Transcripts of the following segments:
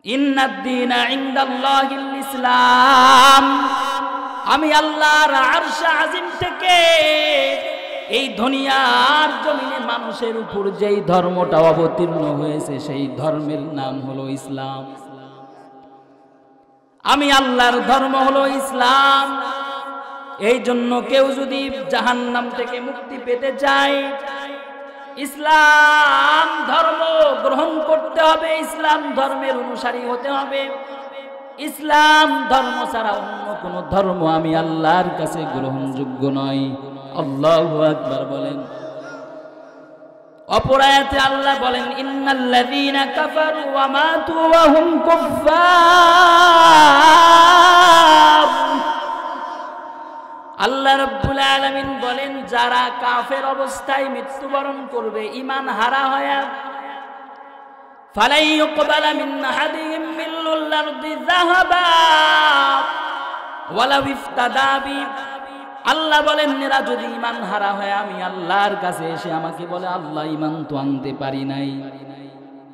ইন্নাদ-দীনা ইনদাল্লাহিল ইসলাম। আমি আল্লাহর আরশ আজিম থেকে এই দুনিয়ার জমিনে মানুষের উপর যেই ধর্মটা অবতীর্ণ হয়েছে সেই ধর্মের নাম হলো ইসলাম। আমি আল্লাহর ধর্ম হলো ইসলাম। এই জন্য কেউ যদি জাহান্নাম থেকে মুক্তি পেতে চায়, ইসলাম ধর্ম গ্রহণ করতে হবে, ইসলাম ধর্মের অনুসারী হতে হবে। ইসলাম ধর্ম ছাড়া অন্য কোন ধর্ম আমি আল্লাহর কাছে গ্রহণযোগ্য নয়। আল্লাহু আকবার বলেন। অপর আয়াতে আল্লাহ বলেন, ইন্নাল্লাযীনা কাফারু ওয়া মাতু ওয়া হুম কুফফার। আল্লাহ রাব্বুল আলামিন বলেন, যারা কাফের অবস্থায় মৃত্যুবরণ করবে, ঈমান হারা হয়ে, ফালাই ইউকবালা মিন আহাদিহিম মিল্লুল আরদি যাহাবা ওয়ালাউ ইফতাদা বি। আল্লাহ বলেন, এরা যদি ঈমান হারা হয় আমি আল্লাহর কাছে এসে আমাকে বলে, আল্লাহ ঈমান তো আনতে পারি নাই,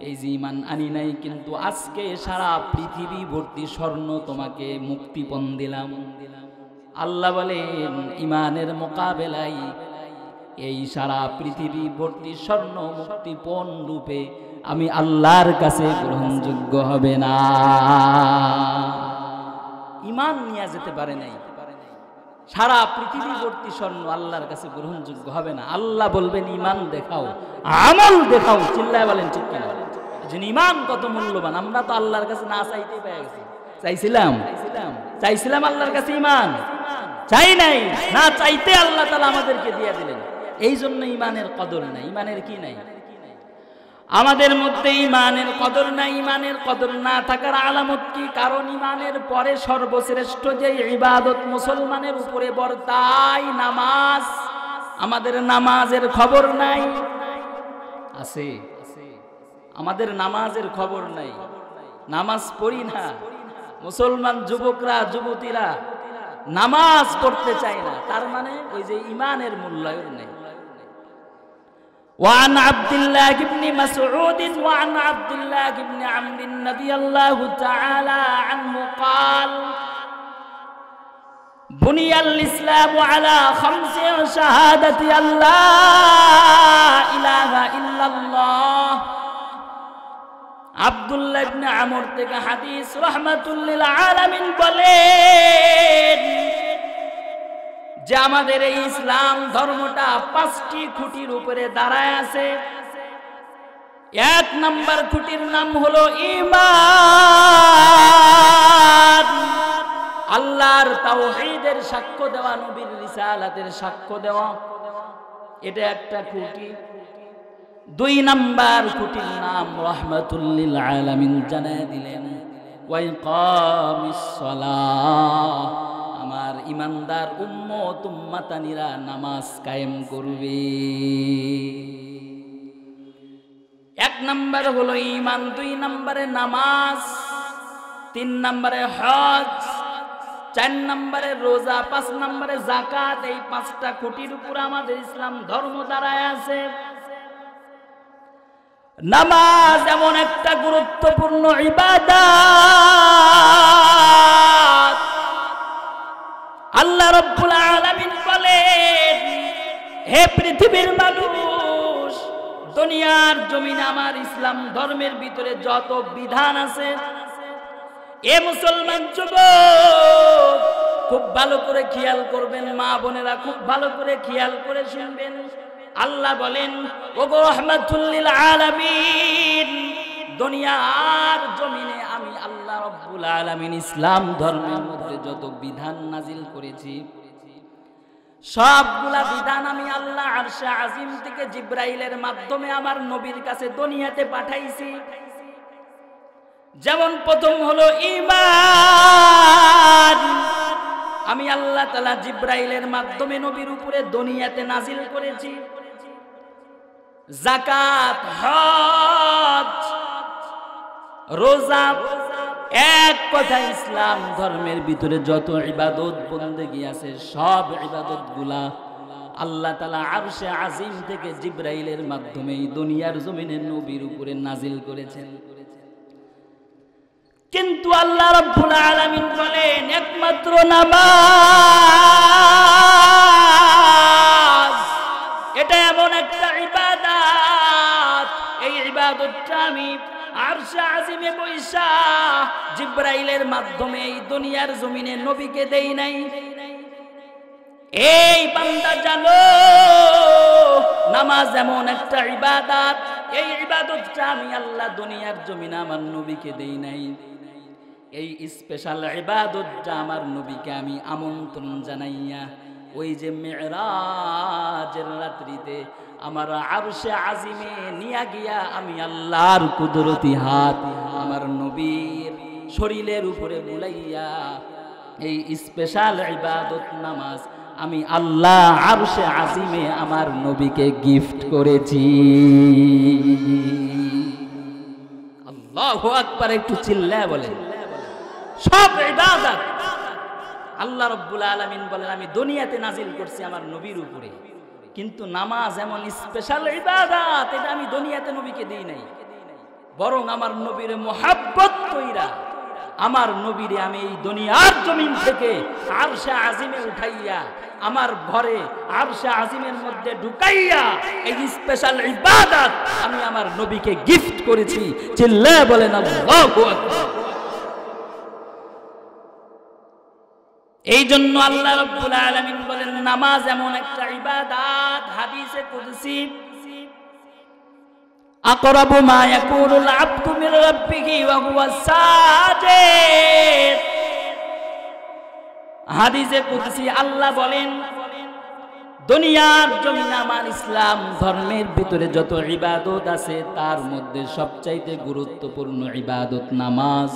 এই যে ঈমান আনি নাই, কিন্তু আজকে সারা পৃথিবী ভর্তি স্বর্ণ তোমাকে মুক্তিপণ দিলাম। আল্লাহ বলেন, ঈমানের মোকাবেলায় এই সারা পৃথিবী ভর্তি স্বর্ণ মুক্তিপণ রূপে আমি আল্লাহর কাছে গ্রহণযোগ্য হবে না। ঈমান নিয়ে যেতে পারে নাই, সারা পৃথিবী ভর্তি স্বর্ণ আল্লাহর কাছে গ্রহণযোগ্য হবে না। আল্লাহ বলবেন, ঈমান দেখাও, আমল দেখাও। চিল্লায় বলেন ঠিক কিনা? ঈমান কত মূল্যবান। আমরা তো আল্লাহর কাছে না চাইতেই পেয়ে গেছি। চাইছিলাম আল্লাহর কাছে ঈমান, চাই নাই, না চাইতে আল্লাহ তাআলা আমাদেরকে দিয়ে দিলেন। এই জন্য ঈমানের কদর নাই। ঈমানের কি নাই? আমাদের মধ্যে ঈমানের কদর নাই। ঈমানের কদর না থাকার আলামত কি? কারণ ঈমানের পরে সর্বশ্রেষ্ঠ যে ইবাদত মুসলমানের উপরে বর্তায়, নামাজ। আমাদের নামাজের খবর নাই। আছে, আমাদের নামাজের খবর নাই, নামাজ পড়ি না। মুসলমান যুবকরা যুবতীরা নামাজ পড়তে চায় না, তার মানে ওই যে ঈমানের মূল্যায়ন নেই। وعن عبد الله بن مسعود وعن عبد الله بن عمرو رضي الله تعالى عنه قال بني الإسلام على خمس شهادة أن لا إله إلا الله। আব্দুল্লাহ ইবনে আমর থেকে হাদিস, রাহমাতুল লিল আলামিন বলেন যে আমাদের এই ইসলাম ধর্মটা 5টি খুঁটির উপরে দাঁড়ায় আছে। 1 নম্বর খুঁটির নাম হলো ঈমান। আল্লাহর তাওহীদের সাক্ষ্য দেওয়া, নবীর রিসালাতের সাক্ষ্য দেওয়া, এটা একটা খুঁটি। 2 নম্বর খুঁটির নাম রাহমাতুল লিল আলামিন জানায় দিলেন, ওয়া ইকামিস সালাহ। আমার ইমানদার উম্মত উম্মাতানিরা নামাজ কায়েম করবে। 1 নম্বর হলো ঈমান, 2 নম্বরে নামাজ, 3 নম্বরে হজ, 4 নম্বরে রোজা, 5 নম্বরে যাকাত। এই 5টা খুঁটির উপর আমাদের ইসলাম ধর্ম দাঁড়ায় আছে। নামাজ এমন একটা গুরুত্বপূর্ণ ইবাদত, আল্লাহ রাব্বুল আলামিন বলেন, হে পৃথিবীর মানুষ, দুনিয়ার জমিনে আমার ইসলাম ধর্মের ভিতরে যত বিধান আছে, এ মুসলমান যুবক খুব ভালো করে খেয়াল করবেন, মা বোনেরা খুব ভালো করে খেয়াল করে শুনবেন। আল্লাহ বলেন, ওগো রাহমাতুল লিল আলামিন, দুনিয়ার জমিনে আমি আল্লাহ রাব্বুল আলামিন ইসলাম ধর্মের মধ্যে যত বিধান নাজিল করেছি, সবগুলা বিধান আমি আল্লাহ আরশে আজিম থেকে জিবরাইলের মাধ্যমে আমার নবীর কাছে দুনিয়াতে পাঠাইছি। যেমন প্রথম হলো ঈমান, আমি আল্লাহ তাআলা জিবরাইলের মাধ্যমে নবীর উপরে দুনিয়াতে নাজিল করেছি। যাকাত, হজ, রোজা, এক কথা ইসলাম ধর্মের ভিতরে যত ইবাদত বন্দেগী আছে, সব ইবাদতগুলা আল্লাহ তাআলা আরশে আজিম থেকে জিবরাইলের মাধ্যমে দুনিয়ার জমিনে নবীর উপরে নাজিল করেছেন। কিন্তু আল্লাহ রাব্বুল আলামিন বলেন একমাত্র নামাজ এটা এমন একটা ইবাদত, এই ইবাদতটা আমি আরশে আজিমে বৈশা জিবরাইলের মাধ্যমে এই দুনিয়ার জমিনে নবীকে দেই নাই। এই বান্দা জানো নামাজ এমন একটা ইবাদত, এই ইবাদতটা আমি আল্লাহ দুনিয়ার জমিনে আমার নবীকে দেই নাই। এই স্পেশাল ইবাদতটা আমার নবীকে আমি আমন্ত্রণ জানাইয়া ওই যে মেরাজের রাত্রিতে আমার আরশে আজিমে নিয়া গিয়া আমি আল্লাহর কুদরতি হাত আমার নবীর শরীরের উপরে বুলাইয়া এই স্পেশাল ইবাদত নামাজ আমি আল্লাহ আরশে আজিমে আমার নবীকে গিফট করেছি। আল্লাহু আকবার, একটু চিল্লায় বলেন। সব ইবাদত আল্লাহ রাব্বুল আলামিন বলেন আমি দুনিয়াতে নাজিল করছি আমার নবীর উপরে, কিন্তু নামাজ এমন স্পেশাল ইবাদত এটা আমি দুনিয়াতে নবীকে দেই নাই, বরং আমার নবীর মুহাব্বত কইরা আমার নবীরে আমি এই দুনিয়ার জমিন থেকে আরশে আজিমে উঠাইয়া আমার ঘরে আরশে আজিমের মধ্যে ঢুকাইয়া এই স্পেশাল ইবাদত আমি আমার নবীকে গিফট করেছি। চিল্লায়া বলেন আল্লাহু আকবার। এই জন্য আল্লাহ রাব্বুল আলামিন বলেন নামাজ এমন একটা ইবাদত, হাদিসে কুদসি আকরাবু মা ইয়াকুনুল আবদু মির রাব্বিহি ওয়া হুয়া সাজিদ। হাদিসে কুদসি আল্লাহ বলেন দুনিয়ার জমিনে আমার ইসলাম ধর্মের ভিতরে যত ইবাদত আছে তার মধ্যে সবচাইতে গুরুত্বপূর্ণ ইবাদত নামাজ।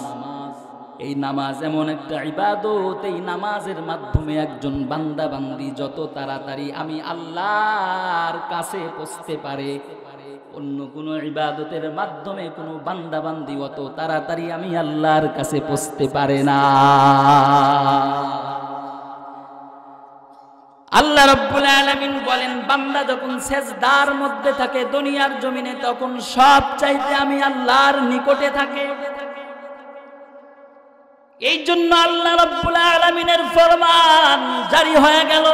এই নামাজ এমন একটা ইবাদত, এই নামাজের মাধ্যমে একজন বান্দা বান্দি যত তাড়াতাড়ি আমি আল্লাহর কাছে পৌঁছতে পারে, অন্য কোনো ইবাদতের মাধ্যমে কোনো বান্দা বান্দি অত তাড়াতাড়ি আমি আল্লাহর কাছে পৌঁছতে পারে না। আল্লাহ রাব্বুল আলামিন বলেন বান্দা যখন সেজদার মধ্যে থাকে দুনিয়ার জমিনে তখন সব চাইতে আমি আল্লাহর নিকটে থাকে। এই জন্য আল্লাহ রাব্বুল আলামিনের ফরমান জারি হয়ে গেল।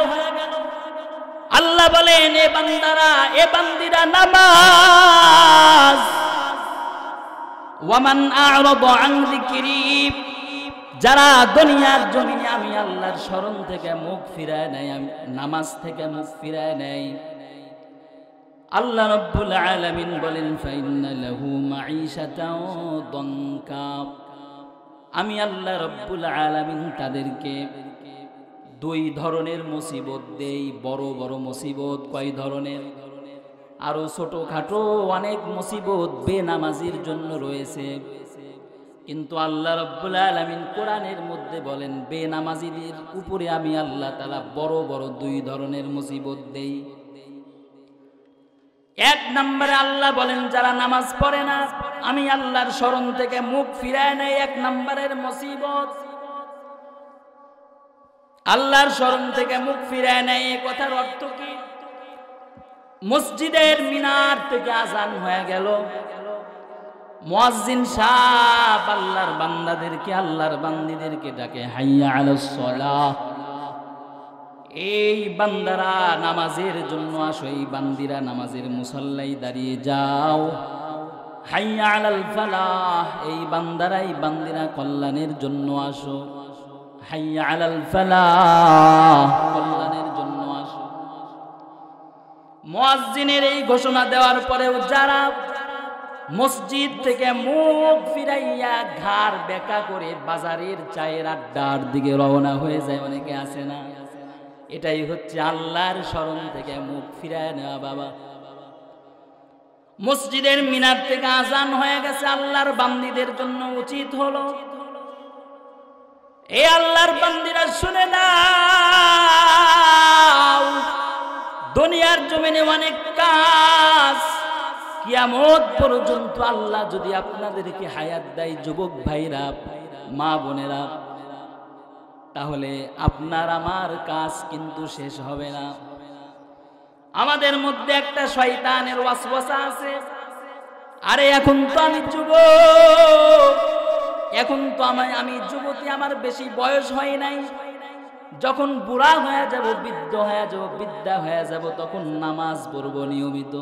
আল্লাহ বলেন এ বান্দারা এ বান্দিরা নামাজ ওয়ামান আ'রাদা আন যিকরি, যারা দুনিয়ার জমিনে আমি আল্লাহর স্মরণ থেকে মুখ ফিরায় নেয়, নামাজ থেকে মুখ ফিরায় নেয়, আল্লাহ রাব্বুল আলামিন বলেন ফাইন্না লাহু মাঈশাতাও দনকা, আমি আল্লাহ রাব্বুল আলামিন তাদেরকে দুই ধরনের মুসিবত দেই। বড় বড় মুসিবত কয় ধরনের, আরো ছোটখাটো অনেক মুসিবত বেনামাজির জন্য রয়েছে, কিন্তু আল্লাহ রাব্বুল আলামিন কোরআনের মধ্যে বলেন বেনামাজিদের উপরে আমি আল্লাহ তাআলা বড় বড় দুই ধরনের মুসিবত দেই। এক নম্বরে আল্লাহ বলেন যারা নামাজ পড়ে না আমি আল্লাহর স্মরণ থেকে মুখ ফিরায় নেয়, এক নম্বরের মুসিবত। আল্লাহর স্মরণ থেকে মুখ ফিরায় নেয় এই কথার অর্থ কি? মসজিদের মিনার থেকে আজান হয়ে গেল, মুয়াজ্জিন সাহেব আল্লাহর বান্দাদেরকে আল্লাহর বান্দীদেরকে ডাকে হাইয়া আলাস সালাহ, এই বান্দারা নামাজের জন্য আসো, এই বান্দিরা নামাজের মুসাল্লায় দাঁড়িয়ে যাও। হাইয়া আলাল ফালাহ, এই বান্দারা এই বান্দিরা কল্যাণের জন্য আসো। হাইয়া আলাল ফালাহ, কল্যাণের জন্য আসো। মুয়াজ্জিনের এই ঘোষণা দেওয়ার পরেও যারা মসজিদ থেকে মুখ ফিরাইয়া ঘাড় বেঁকা করে বাজারের চায়ের আড্ডার দিকে রওনা হয়ে যায়, অনেকে আছে না, এটাই হচ্ছে আল্লাহর স্মরণ থেকে মুখ ফিরায় নেওয়া। বাবা মসজিদের মিনার থেকে আজান হয়ে গেছে, আল্লাহর বান্দীদের জন্য উচিত হলো এই আল্লাহর বান্দীরা শুনে নাও, দুনিয়ার জমিনে অনেক কাজ, কিয়ামত পর্যন্ত আল্লাহ যদি আপনাদেরকে হায়াত দেয় যুবক ভাইরা মা বোনেরা, তাহলে আপনার আমার কাজ কিন্তু শেষ হবে না। আমাদের মধ্যে একটা শয়তানের ওয়াসওয়াসা আছে, আরে এখন তো আমি যুবক, এখন তো আমি যুবতী, আমার বেশি বয়স হয় নাই, যখন বুড়া হয়ে যাব, বৃদ্ধ হয়ে যাব, বৃদ্ধা হয়ে যাব, তখন নামাজ পড়বো নিয়মিত।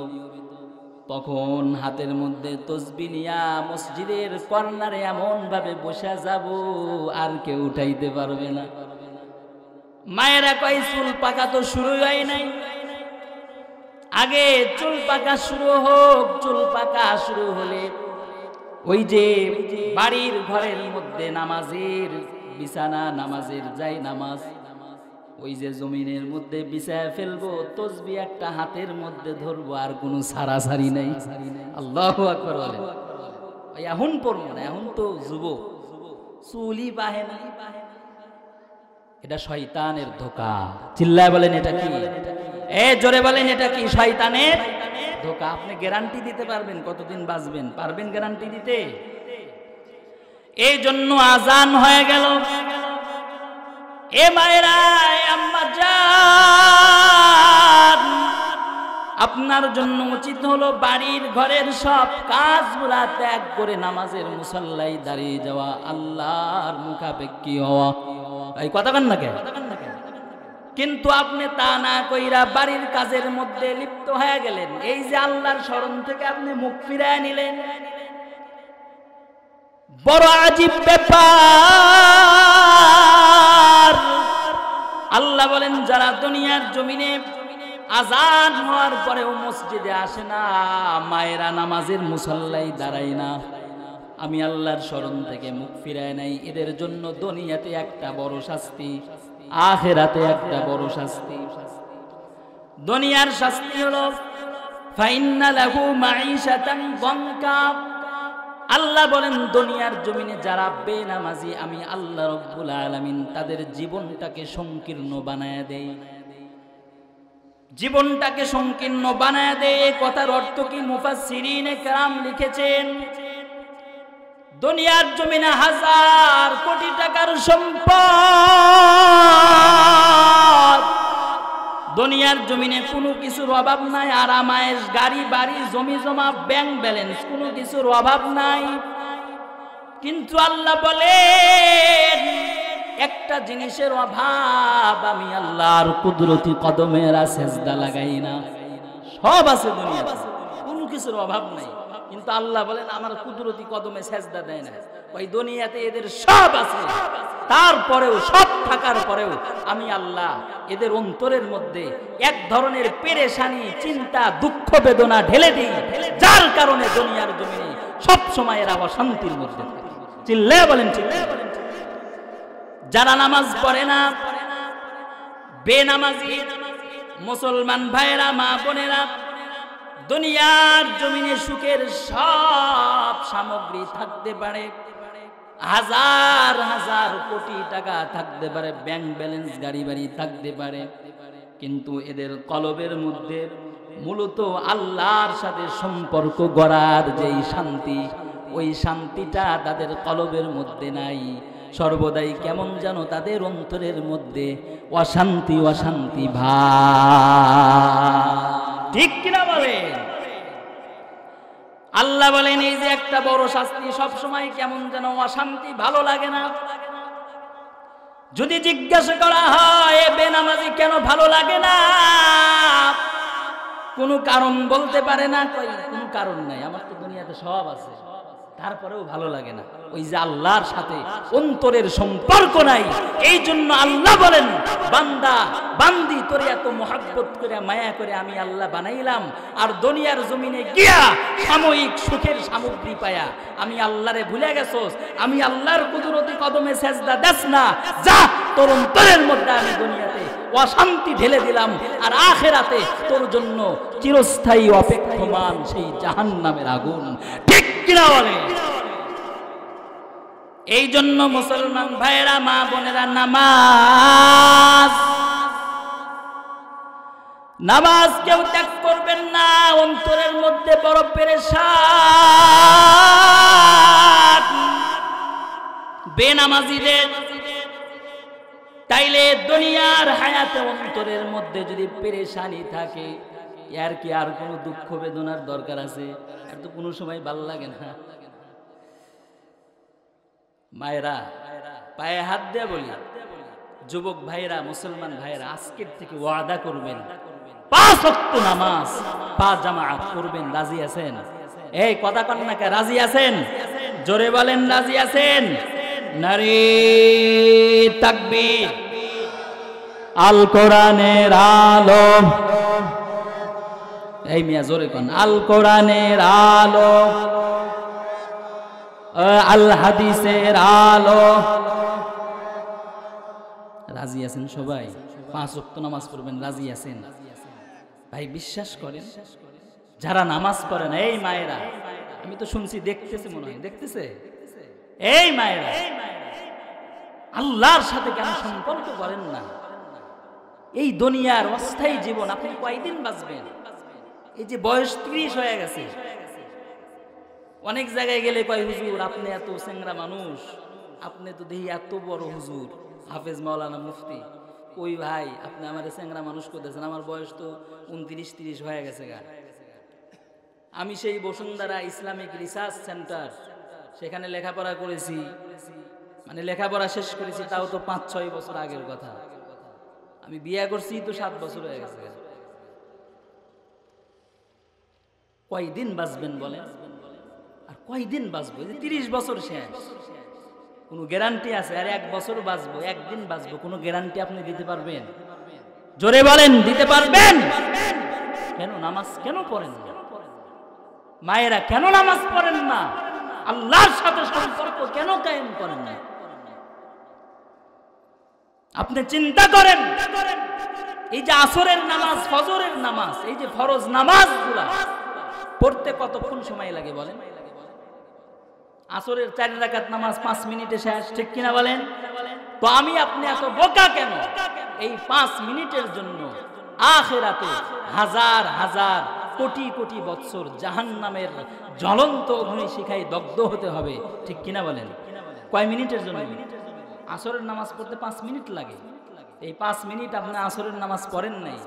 তখন হাতের মধ্যে তসবিহ নিয়া মসজিদের কর্নারে এমন ভাবে বসে যাব আর কেউ উঠাইতে পারবে না। মায়েরা কয় চুল পাকা তো শুরু হয় নাই, আগে চুল পাকা শুরু হোক। চুল পাকা শুরু হলে ওই যে বাড়ির ঘরের মধ্যে নামাজের বিছানা, নামাজের যাই নামাজ, ওই যে জমিনের মধ্যে বিছায় ফেলবো, তসবিহ একটা হাতের মধ্যে ধরবো, আর কোনো সারাসারি নাই। আল্লাহু আকবার বলেন। এখন পড়বো না, এখন তো যুবক, চুলই বাহে না। এটা শয়তানের ধোঁকা। চিল্লায় বলেন এটা কি? জোরে বলেন এটা কি? শয়তানের ধোঁকা। আপনি গ্যারান্টি দিতে পারবেন কতদিন বাঁচবেন? পারবেন গ্যারান্টি দিতে? এই জন্য আজান হয়ে গেল। এ মায়েরা, আম্মা জান, আপনার জন্য উচিত হলো বাড়ির ঘরের সব কাজগুলা ত্যাগ করে নামাজের মুসল্লায় দাঁড়িয়ে যাওয়া, আল্লাহর মুখাপেক্ষী হওয়া। এই কথা কান না কেন? কিন্তু আপনি তা না কইরা বাড়ির কাজের মধ্যে লিপ্ত হয়ে গেলেন। এই যে আল্লাহর স্মরণ থেকে আপনি মুখ ফিরায় নিলেন, বড় আজীব ব্যাপার। আল্লাহ বলেন, যারা দুনিয়ার জমিনে আজান হওয়ার পরেও মসজিদে আসে না, মায়েরা নামাজের মুসল্লায় দাঁড়ায় না, আমি আল্লাহর স্মরণ থেকে মুখ ফিরায় নাই, এদের জন্য দুনিয়াতে একটা বড় শাস্তি, আখিরাতে একটা বড় শাস্তি। দুনিয়ার শাস্তি হলো ফাইন্না লাহু মাঈশাতান যানকা। আল্লাহ বলেন, দুনিয়ার জমিনে যারা বেনামাজি, আমি আল্লাহ রাব্বুল আলামিন তাদের জীবনটাকে সংকীর্ণ বানায়া দেই। জীবনটাকে সংকীর্ণ বানায়া দেয়। এই কথার অর্থ কি? মুফাসসিরিনে কেরাম লিখেছেন, দুনিয়ার জমিনে হাজার কোটি টাকার সম্পদ, দুনিয়ার জমিনে কোনো কিছুর অভাব নাই, আরামায়েশ, গাড়ি বাড়ি, জমি জমা, ব্যাংক ব্যালেন্স, কোনো কিছুর অভাব নাই। কিন্তু আল্লাহ বলেন, একটা জিনিসের অভাব, আমি আল্লাহর কুদরতি কদমের সেজদা লাগাই না। সব আছে দুনিয়াতে, কোনো কিছুর অভাব নাই, কিন্তু আল্লাহ বলেন আমার কুদরতি কদমে সেজদা দেয় না। ওই দুনিয়াতে এদের সব আছে, তারপরেও, সব থাকার পরেও আমি আল্লাহ এদের অন্তরের মধ্যে এক ধরনের পেরেশানি, চিন্তা, দুঃখ, বেদনা ঢেলে দিই, যার কারণে দুনিয়ার জমিনে সব সময় এরা অশান্তির মধ্যে থাকে। চিল্লায় বলেন ঠিক? যারা নামাজ পড়ে না, বেনামাজি মুসলমান ভাইয়েরা, মা বোনেরা, দুনিয়ার জমিনে সুখের সব সামগ্রী থাকতে পারে, হাজার হাজার কোটি টাকা থাকতে পারে, ব্যাংক ব্যালেন্স, গাড়ি বাড়ি থাকতে পারে, কিন্তু এদের কলবের মধ্যে মূলত আল্লাহর সাথে সম্পর্ক গড়ার যেই শান্তি, ওই শান্তিটা তাদের কলবের মধ্যে নাই। সর্বদাই কেমন যেন তাদের অন্তরের মধ্যে অশান্তি অশান্তি ভাব। ঠিক কিনা বলেন? আল্লাহ বলেন, এই যে একটা বড় শাস্তি, সব সময় কেমন যেন অশান্তি, ভালো লাগে না। যদি জিজ্ঞাসা করা হয় বেনামাজি কেন ভালো লাগে না, কোনো কারণ বলতে পারে না। কোনো কারণ নাই, আমার তো দুনিয়াতে সব আছে, তারপরেও ভালো লাগে না। ওই যে আল্লাহর সাথে অন্তরের সম্পর্ক নাই। এই জন্য আল্লাহ বলেন, বান্দা বান্দি তোরে এত মহব্বত করে, মায়া করে আমি আল্লাহ বানাইলাম, আর দুনিয়ার জমিনে গিয়া সাময়িক সুখের সামগ্রী পায়া আমি আল্লাহরে ভুলে গেছস, আমি আল্লাহর কুদরতি কদমে সেজদা দেস না, যা তোর অন্তরের মধ্যে আমি দুনিয়াতে অশান্তি ঢেলে দিলাম, আর আখিরাতে তোর জন্য চিরস্থায়ী অপেক্ষমান সেই জাহান্নামের আগুন। ঠিক কিনা বলে? এই জন্য মুসলমান ভাইয়েরা, মা বোনেরা, নামাজ কেউ ত্যাগ করবেন না। অন্তরের মধ্যে বড় পেরেশান বেনামাজিদের। তাইলে দুনিয়ার হায়াতে অন্তরের মধ্যে যদি পেরেশানি থাকে, এর কি আর কোনো দুঃখ বেদনার দরকার আছে? আর তো কোনো সময় ভালো লাগে না। মায়েরা পায়ে হাত দিয়ে বলি, যুবক ভাইরা, মুসলমান ভাইরা, আজকের থেকে ওয়াদা করবেন 5 ওয়াক্ত নামাজ 5 জামাত করবেন। রাজি আছেন? এই কথা কন না কে, রাজি আছেন? জোরে বলেন রাজি আছেন? নারে তাকবীর। আল কোরআনের আলো, এই মিয়া জোরে কন, আল কোরআনের আলো, আল হাদিসের আলো। রাজি আছেন সবাই? 5 ওয়াক্ত নামাজ পড়বেন, রাজি আছেন? ভাই বিশ্বাস করেন, যারা নামাজ পড়ে না, এই মায়েরা, আমি তো শুনছি, দেখতেছে মনে হয়, দেখতেছে, এই মায়েরা আল্লাহর সাথে কেন সম্পর্ক করেন না? এই দুনিয়ার অস্থায়ী জীবন, আপনি কয়দিন বাঁচবেন? এই যে বয়স 30 হয়ে গেছে, অনেক জায়গায় গেলে কয় হুজুর আপনি এত চেংরা মানুষ, আপনি তো দেখি এত বড় হুজুর, হাফেজ মাওলানা মুফতি। ওই ভাই আপনি আমার চেংরা মানুষ করতেছেন, আমার বয়স তো 29-30 হয়ে গেছে গা। আমি সেই বসুন্ধরা ইসলামিক রিসার্চ সেন্টার, সেখানে লেখাপড়া করেছি, মানে লেখাপড়া শেষ করেছি তাও তো 5-6 বছর আগের কথা। আমি বিয়ে করছি তো 7 বছর হয়ে গেছে। কয়দিন বাঁচবেন বলেন? আর কয়দিন বাঁচবো? 30 বছর শেষ, কোনো গ্যারান্টি আছে? আর 1 বছর বাঁচবো, 1 দিন বাঁচবো, কোনো গ্যারান্টি আপনি দিতে পারবেন? জোরে বলেন, দিতে পারবেন? কেন নামাজ কেন পড়েন না? মায়েরা কেন নামাজ পড়েন না? আল্লাহর সাথে সম্পর্ক কেন কায়েম করেন না? আপনি চিন্তা করেন, এই যে আসরের নামাজ, ফজরের নামাজ, এই যে ফরজ নামাজগুলা পড়তে কতক্ষণ সময় লাগে বলেন? আসরের 4 রাকাত নামাজ 5 মিনিটে শেষ, ঠিক কিনা বলেন? তো আমি আপনি এত বোকা কেন? এই 5 মিনিটের জন্য আখিরাতে হাজার হাজার কোটি কোটি বছর জাহান্নামের জ্বলন্ত অগ্নিশিখায় দগ্ধ হতে হবে, ঠিক কিনা বলেন? কয় মিনিটের জন্য? আসরের নামাজ পড়তে 5 মিনিট লাগে। এই 5 মিনিট আপনি আসরের নামাজ পড়েন নাই,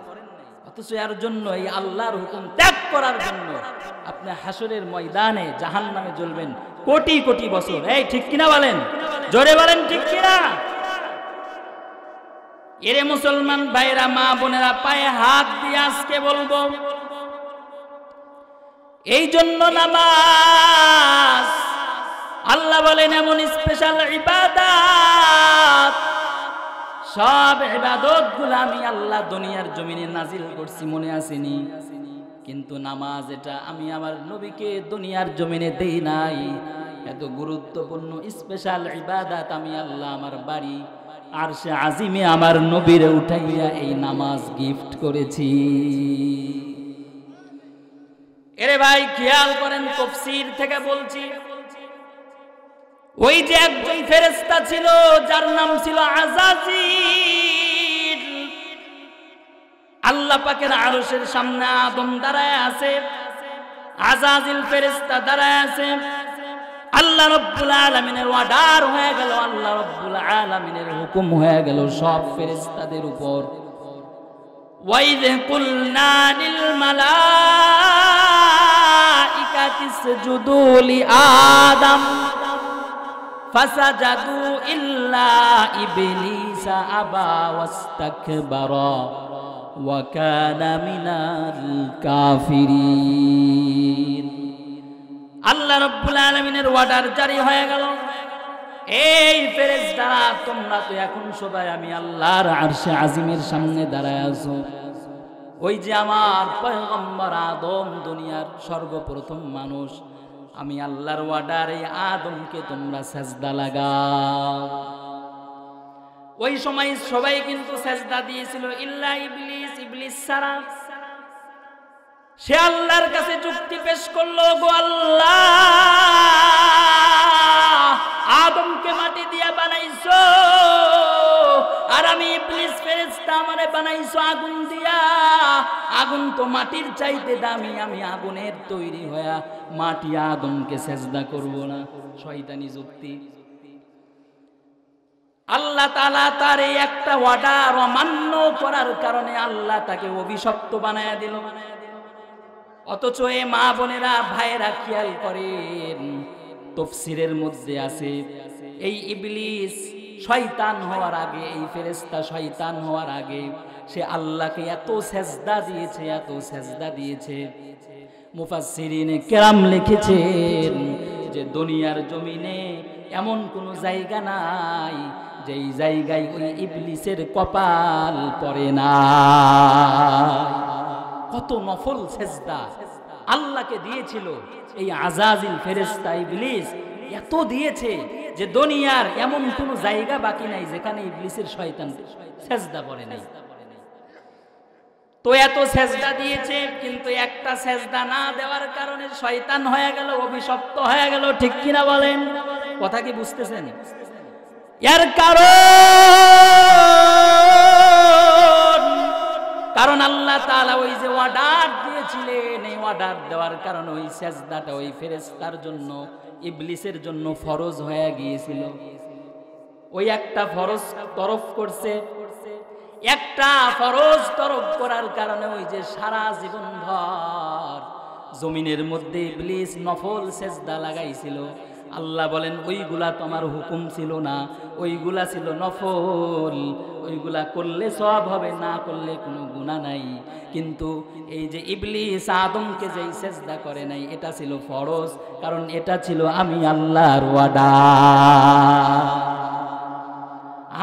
অথচ এর জন্য, এই আল্লাহর হুকুম ত্যাগ করার জন্য আপনি হাসরের ময়দানে জাহান্নামে জ্বলবেন কোটি কোটি বছর। এই ঠিক কিনা বলেন? জোরে বলেন ঠিক কিনা? এরে মুসলমান ভাইরা, মা বোনেরা, পায়ে হাত দিয়ে আজকে বলবো, এই জন্য নামাজ আল্লাহ বলেন এমন স্পেশাল ইবাদত, সব ইবাদত গুলো আমি আল্লাহ দুনিয়ার জমিনে নাজিল করছি, মনে আসেনি? কিন্তু নামাজ এটা আমি আমার নবীকে দুনিয়ার জমিনে দেই নাই। এত গুরুত্বপূর্ণ স্পেশাল ইবাদত আমি আল্লাহ আমার বাড়ি আরশে আজিমে আমার নবীর উঠাইয়া এই নামাজ গিফট করেছি। এরে ভাই খেয়াল করেন, তাফসীর থেকে বলছি, ওই যে একজন ফেরেশতা ছিল যার নাম ছিল আযাজিল, আল্লাহ পাকের আরশের সামনে আদম দাঁড়ায় আছে, আযাজিল ফেরেশতা দাঁড়ায় আছে। আল্লাহ রাব্বুল আলামিনের অর্ডার হয়ে গেল, আল্লাহ রাব্বুল আলামিনের হুকুম হয়ে গেল সব ফেরেশতাদের উপর। ওয়াইদ কুলনা লিল মালাইকাতি ইসজুদু লি আদম ফাসাজাদু ইল্লা ইবলিসা আবা ওয়াস্তাকবারা ওয়া কানা মিনাল কাফিরিন। আল্লাহ রাব্বুল আলামিনের অর্ডার জারি হয়ে গেল, এই ফেরেশতারা তোমরা তো এখন সবাই আমি আল্লাহর আরশে আজিমের সামনে দাঁড়ায় আছো। ওই যে আমার পয়গম্বর আদম, দুনিয়ার সর্বপ্রথম মানুষ, আমি আল্লাহর অর্ডারে আদমকে তোমরা সেজদা লাগাও। ওই সময় সবাই কিন্তু সেজদা দিয়েছিল ইল্লা ইবলিস, ইবলিস ছাড়া। সে আল্লাহর কাছে যুক্তি পেশ করলো, গো আল্লাহ, আদমকে মাটি দিয়া বানাইছো, আর আমি ইবলিস ফেরেশতা আমারে বানাইছো আগুন দিয়া। আগুন তো মাটির চাইতে দামি, আমি আগুনের তৈরি হইয়া মাটি আদমকে সেজদা করব না। শয়তানি যুক্তি। আল্লাহ তাআলা তার এই একটা অর্ডার অমান্য করার কারণে আল্লাহ তাকে অভিশপ্ত বানায়া দিল। অথচ এ মা বোনেরা, ভাইয়েরা খেয়াল করেন, তাফসীরের মধ্যে আছে এই ইবলিস শয়তান হওয়ার আগে, এই ফেরেশতা শয়তান হওয়ার আগে সে আল্লাহকে এত সেজদা দিয়েছে, এত সেজদা দিয়েছে। মুফাসসিরিনে কেরাম লিখেছেন যে দুনিয়ার জমিনে এমন কোনো জায়গা নাই যেই জায়গায় ওই ইবলিসের কপাল পড়ে না। কত নফল সেজদা আল্লাহকে দিয়েছিল এই আজাজিল ফেরেশতা ইবলিস, এত দিয়েছে যে দুনিয়ার এমন কোনো জায়গা বাকি নাই যেখানে ইবলিসের শয়তান সেজদা পড়ে নাই। তো এত সেজদা দিয়েছে, কিন্তু একটা সেজদা না দেওয়ার কারণে শয়তান হয়ে গেল, অভিশপ্ত হয়ে গেল। ঠিক কিনা বলেন? কথা কি বুঝতেছেন? এর কারণ আল্লাহ তাআলা ওই যে অর্ডার দিয়েছিলেন, এই অর্ডার দেওয়ার কারণে ওই সেজদাটা ওই ফেরেশতার জন্য, ইবলিসের জন্য ফরজ হয়ে গিয়েছিল। ওই একটা ফরজ তরফ করছে, একটা ফরজ তরফ করার কারণে ওই যে সারা জীবন ভর জমিনের মধ্যে ইবলিস নফল সেজদা লাগাইছিল। আল্লাহ বলেন ওইগুলা তো আমার হুকুম ছিল না, ওইগুলা ছিল নফল, ওইগুলা করলে সওয়াব হবে, না করলে কোনো গুনাহ নাই। কিন্তু এই যে ইবলিস আদমকে যেই সেজদা করে নাই, এটা ছিল ফরজ, কারণ এটা ছিল আমি আল্লাহর অর্ডার।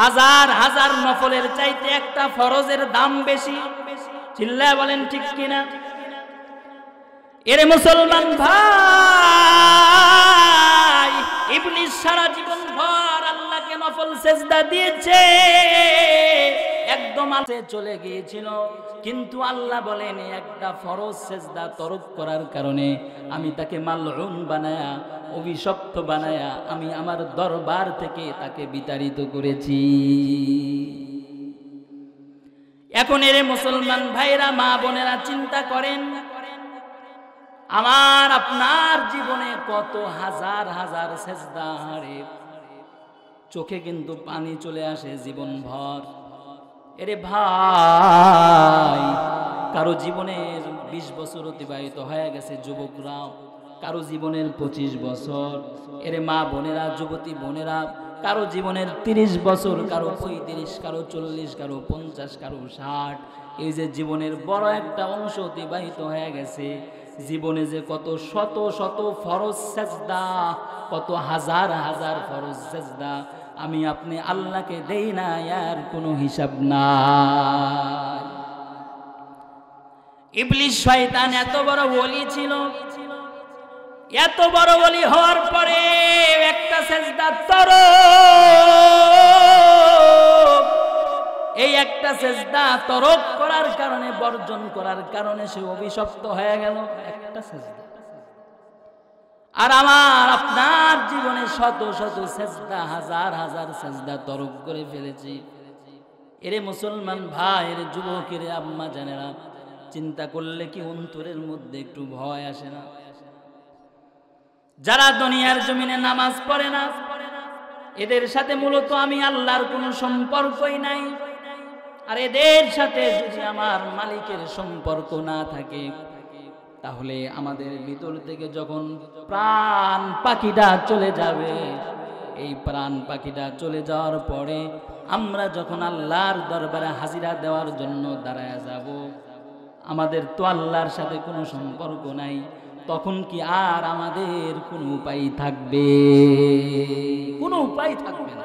হাজার হাজার নফলের চাইতে একটা ফরজের দাম বেশি। চিল্লায় বলেন ঠিক কিনা? এরে মুসলমান ভাই, ইবলিস সারা জীবন ভর আল্লাহকে নফল সেজদা দিয়েছে, একদম আছে চলে গিয়েছিল। কিন্তু আল্লাহ বলেন একটা ফরজ সেজদা তরক করার কারণে আমি তাকে মালউন বানায়া, অভিশপ্ত বানায়া আমি আমার দরবার থেকে তাকে বিতাড়িত করেছি। এখন এর মুসলমান ভাইরা, মা বোনেরা চিন্তা করেন, আমার আপনার জীবনে কত হাজার হাজার সেজদা হারে, চোখে কিন্তু পানি চলে আসে জীবন ভর। এরে ভাই, কারো জীবনের 20 বছর অতিবাহিত হয়ে গেছে যুবকরা, কারো জীবনের 25 বছর। এরে মা বোনেরা, যুবতী বোনেরা, কারো জীবনের 30 বছর, কারো 35, কারো 40, কারো 50, কারো 60। এই যে জীবনের বড় একটা অংশ অতিবাহিত হয়ে গেছে, জীবনে যে কত শত শত ফরজ সেজদা, কত হাজার হাজার ফরজ সেজদা আমি আপনি আল্লাহকে দেই না, আর কোনো হিসাব নাই। ইবলিস শয়তান এত বড় ওলি ছিল, এত বড় ওলি হওয়ার পরে একটা সেজদা তরক, এই একটা সেজদা তরক করার কারণে, বর্জন করার কারণে সে অভিশপ্ত হয়ে গেল। একটা সেজদা। আর আমার আপনার জীবনে শত শত সেজদা, হাজার হাজার সেজদা তরক করে ফেলেছি। এরে মুসলমান ভাই, এর যুবকের আম্মা জানেরা, চিন্তা করলে কি অন্তরের মধ্যে একটু ভয় আসে না? যারা দুনিয়ার জমিনে নামাজ পড়ে না, এদের সাথে মূলত আমি আল্লাহর কোনো সম্পর্কই নাই। আর এদের সাথে যদি আমার মালিকের সম্পর্ক না থাকে, তাহলে আমাদের ভিতর থেকে যখন প্রাণ পাখিটা চলে যাবে, এই প্রাণ পাখিটা চলে যাওয়ার পরে আমরা যখন আল্লাহর দরবারে হাজিরা দেওয়ার জন্য দাঁড়ায় যাব, আমাদের তো আল্লাহর সাথে কোনো সম্পর্ক নাই, তখন কি আর আমাদের কোনো উপায় থাকবে? কোনো উপায় থাকবে না।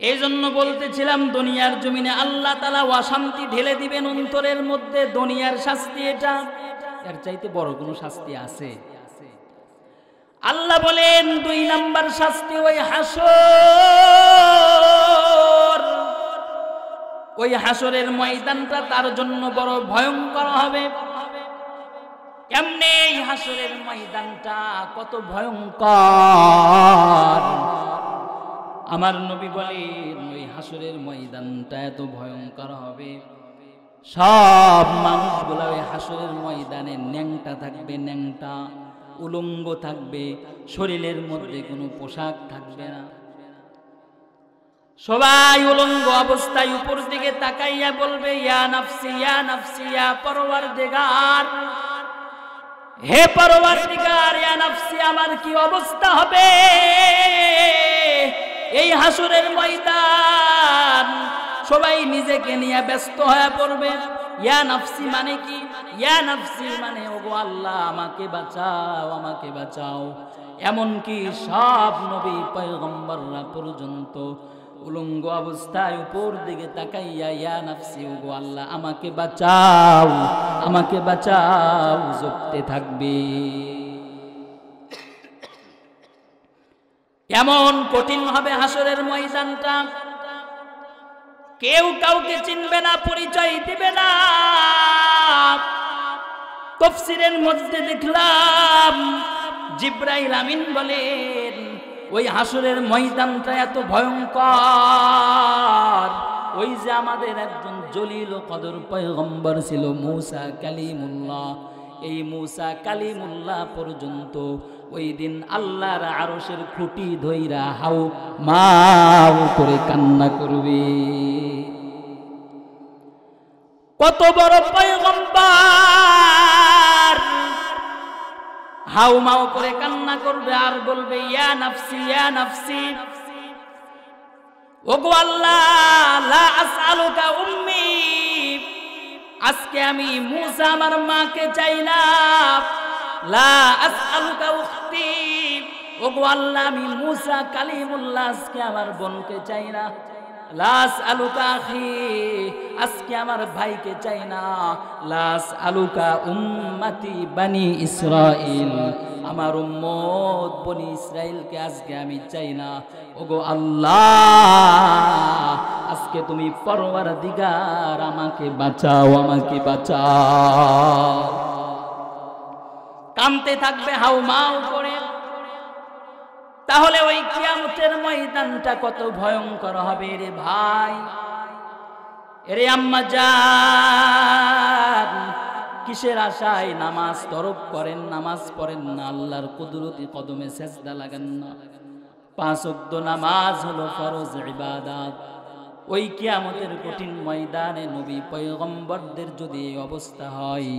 এই জন্য বলতেছিলাম, দুনিয়ার জমিনে আল্লাহ তাআলা অশান্তি ঢেলে দিবেন অন্তরের মধ্যে। দুনিয়ার শাস্তি এটা, এর চাইতে বড় কোনো শাস্তি আছে? আল্লাহ বলেন 2 নাম্বার শাস্তি ওই হাসর। ওই হাসরের ময়দানটা তার জন্য বড় ভয়ঙ্কর হবে। এমনি এই হাসরের ময়দানটা কত ভয়ঙ্কর, আমার নবী বলেন ওই হাসরের ময়দানটা এত ভয়ঙ্কর হবে, সব মানুষগুলো ওই হাসরের ময়দানে ন্যাংটা থাকবে, ন্যাংটা উলঙ্গ থাকবে, শরীরের মধ্যে কোনো পোশাক থাকবে না। সবাই উলঙ্গ অবস্থায় উপর দিকে তাকাইয়া বলবে, ইয়া নাফসি ইয়া নাফসি ইয়া পরওয়ারদিগার। হে পরওয়ারদিগার, ইয়া নাফসি, আমার কি অবস্থা হবে এই হাসরের ময়দান। সবাই নিজেকে নিয়ে ব্যস্ত হয়ে পড়বে। ইয়া নাফসি মানে কি? ইয়া নাফসি মানে ওগো আল্লাহ আমাকে বাঁচাও, আমাকে বাঁচাও। এমনকি সব নবী পয়গম্বররা পর্যন্ত উলঙ্গ অবস্থায় উপর দিকে তাকাইয়া ইয়া নাফসি, ওগো আল্লাহ আমাকে বাঁচাও, আমাকে বাঁচাও জপতে থাকবে। এমন কঠিন হবে হাসরের ময়দানটা, কেউ কাউকে চিনবে না, পরিচয় দিবে না। তাফসীরের মধ্যে দেখলাম জিবরাইল আমিন বলেন ওই হাসরের ময়দানটা এত ভয়ঙ্কর, ওই যে আমাদের একজন জলিল কদর পয়গম্বর ছিল মূসা কালিমুল্লাহ, এই মূসা কালিমুল্লাহ পর্যন্ত ওই দিন আল্লাহর আরশের খুঁটি ধইরা হাউ মাউ করে কান্না করবে। কত বড় পয়গম্বর হাউ মাউ করে কান্না করবে আর বলবে ইয়া নাফসি, ইয়া নাফসি, ওগো আল্লাহ লা আসআলুকা উম্মি, আজকে আমি মূসা আমার মাকে চাই না। লা আসআলুকা উখতি, ওগো আল্লাহ আমি মূসা কালিমুল্লাহ আজকে আমার বোনকে চাই না। লা আসআলুকা আখি, আজকে আমার ভাইকে চাই না। লা আসআলুকা উম্মতি বনি ইসরাইল, আমার উম্মত বনি ইসরাইলকে আজকে আমি চাই না। ওগো আল্লাহ আজকে তুমি পরওয়ারদিগার আমাকে বাঁচাও, আমাকে বাঁচাও। কামতে থাকবে হাউমাউ করে। তাহলে ওই কিয়ামতের ময়দানটা কত ভয়ঙ্কর হবে রে ভাই, এরে আম্মা জান। কিসের আশায় নামাজ তরক করেন, নামাজ পড়েন না, আল্লাহর কুদরতি কদমে সেজদা লাগান না। 5 ওয়াক্ত নামাজ হলো ফরজ ইবাদত। ওই কিয়ামতের কঠিন ময়দানে নবী পয়গম্বরদের যদি এই অবস্থা হয়,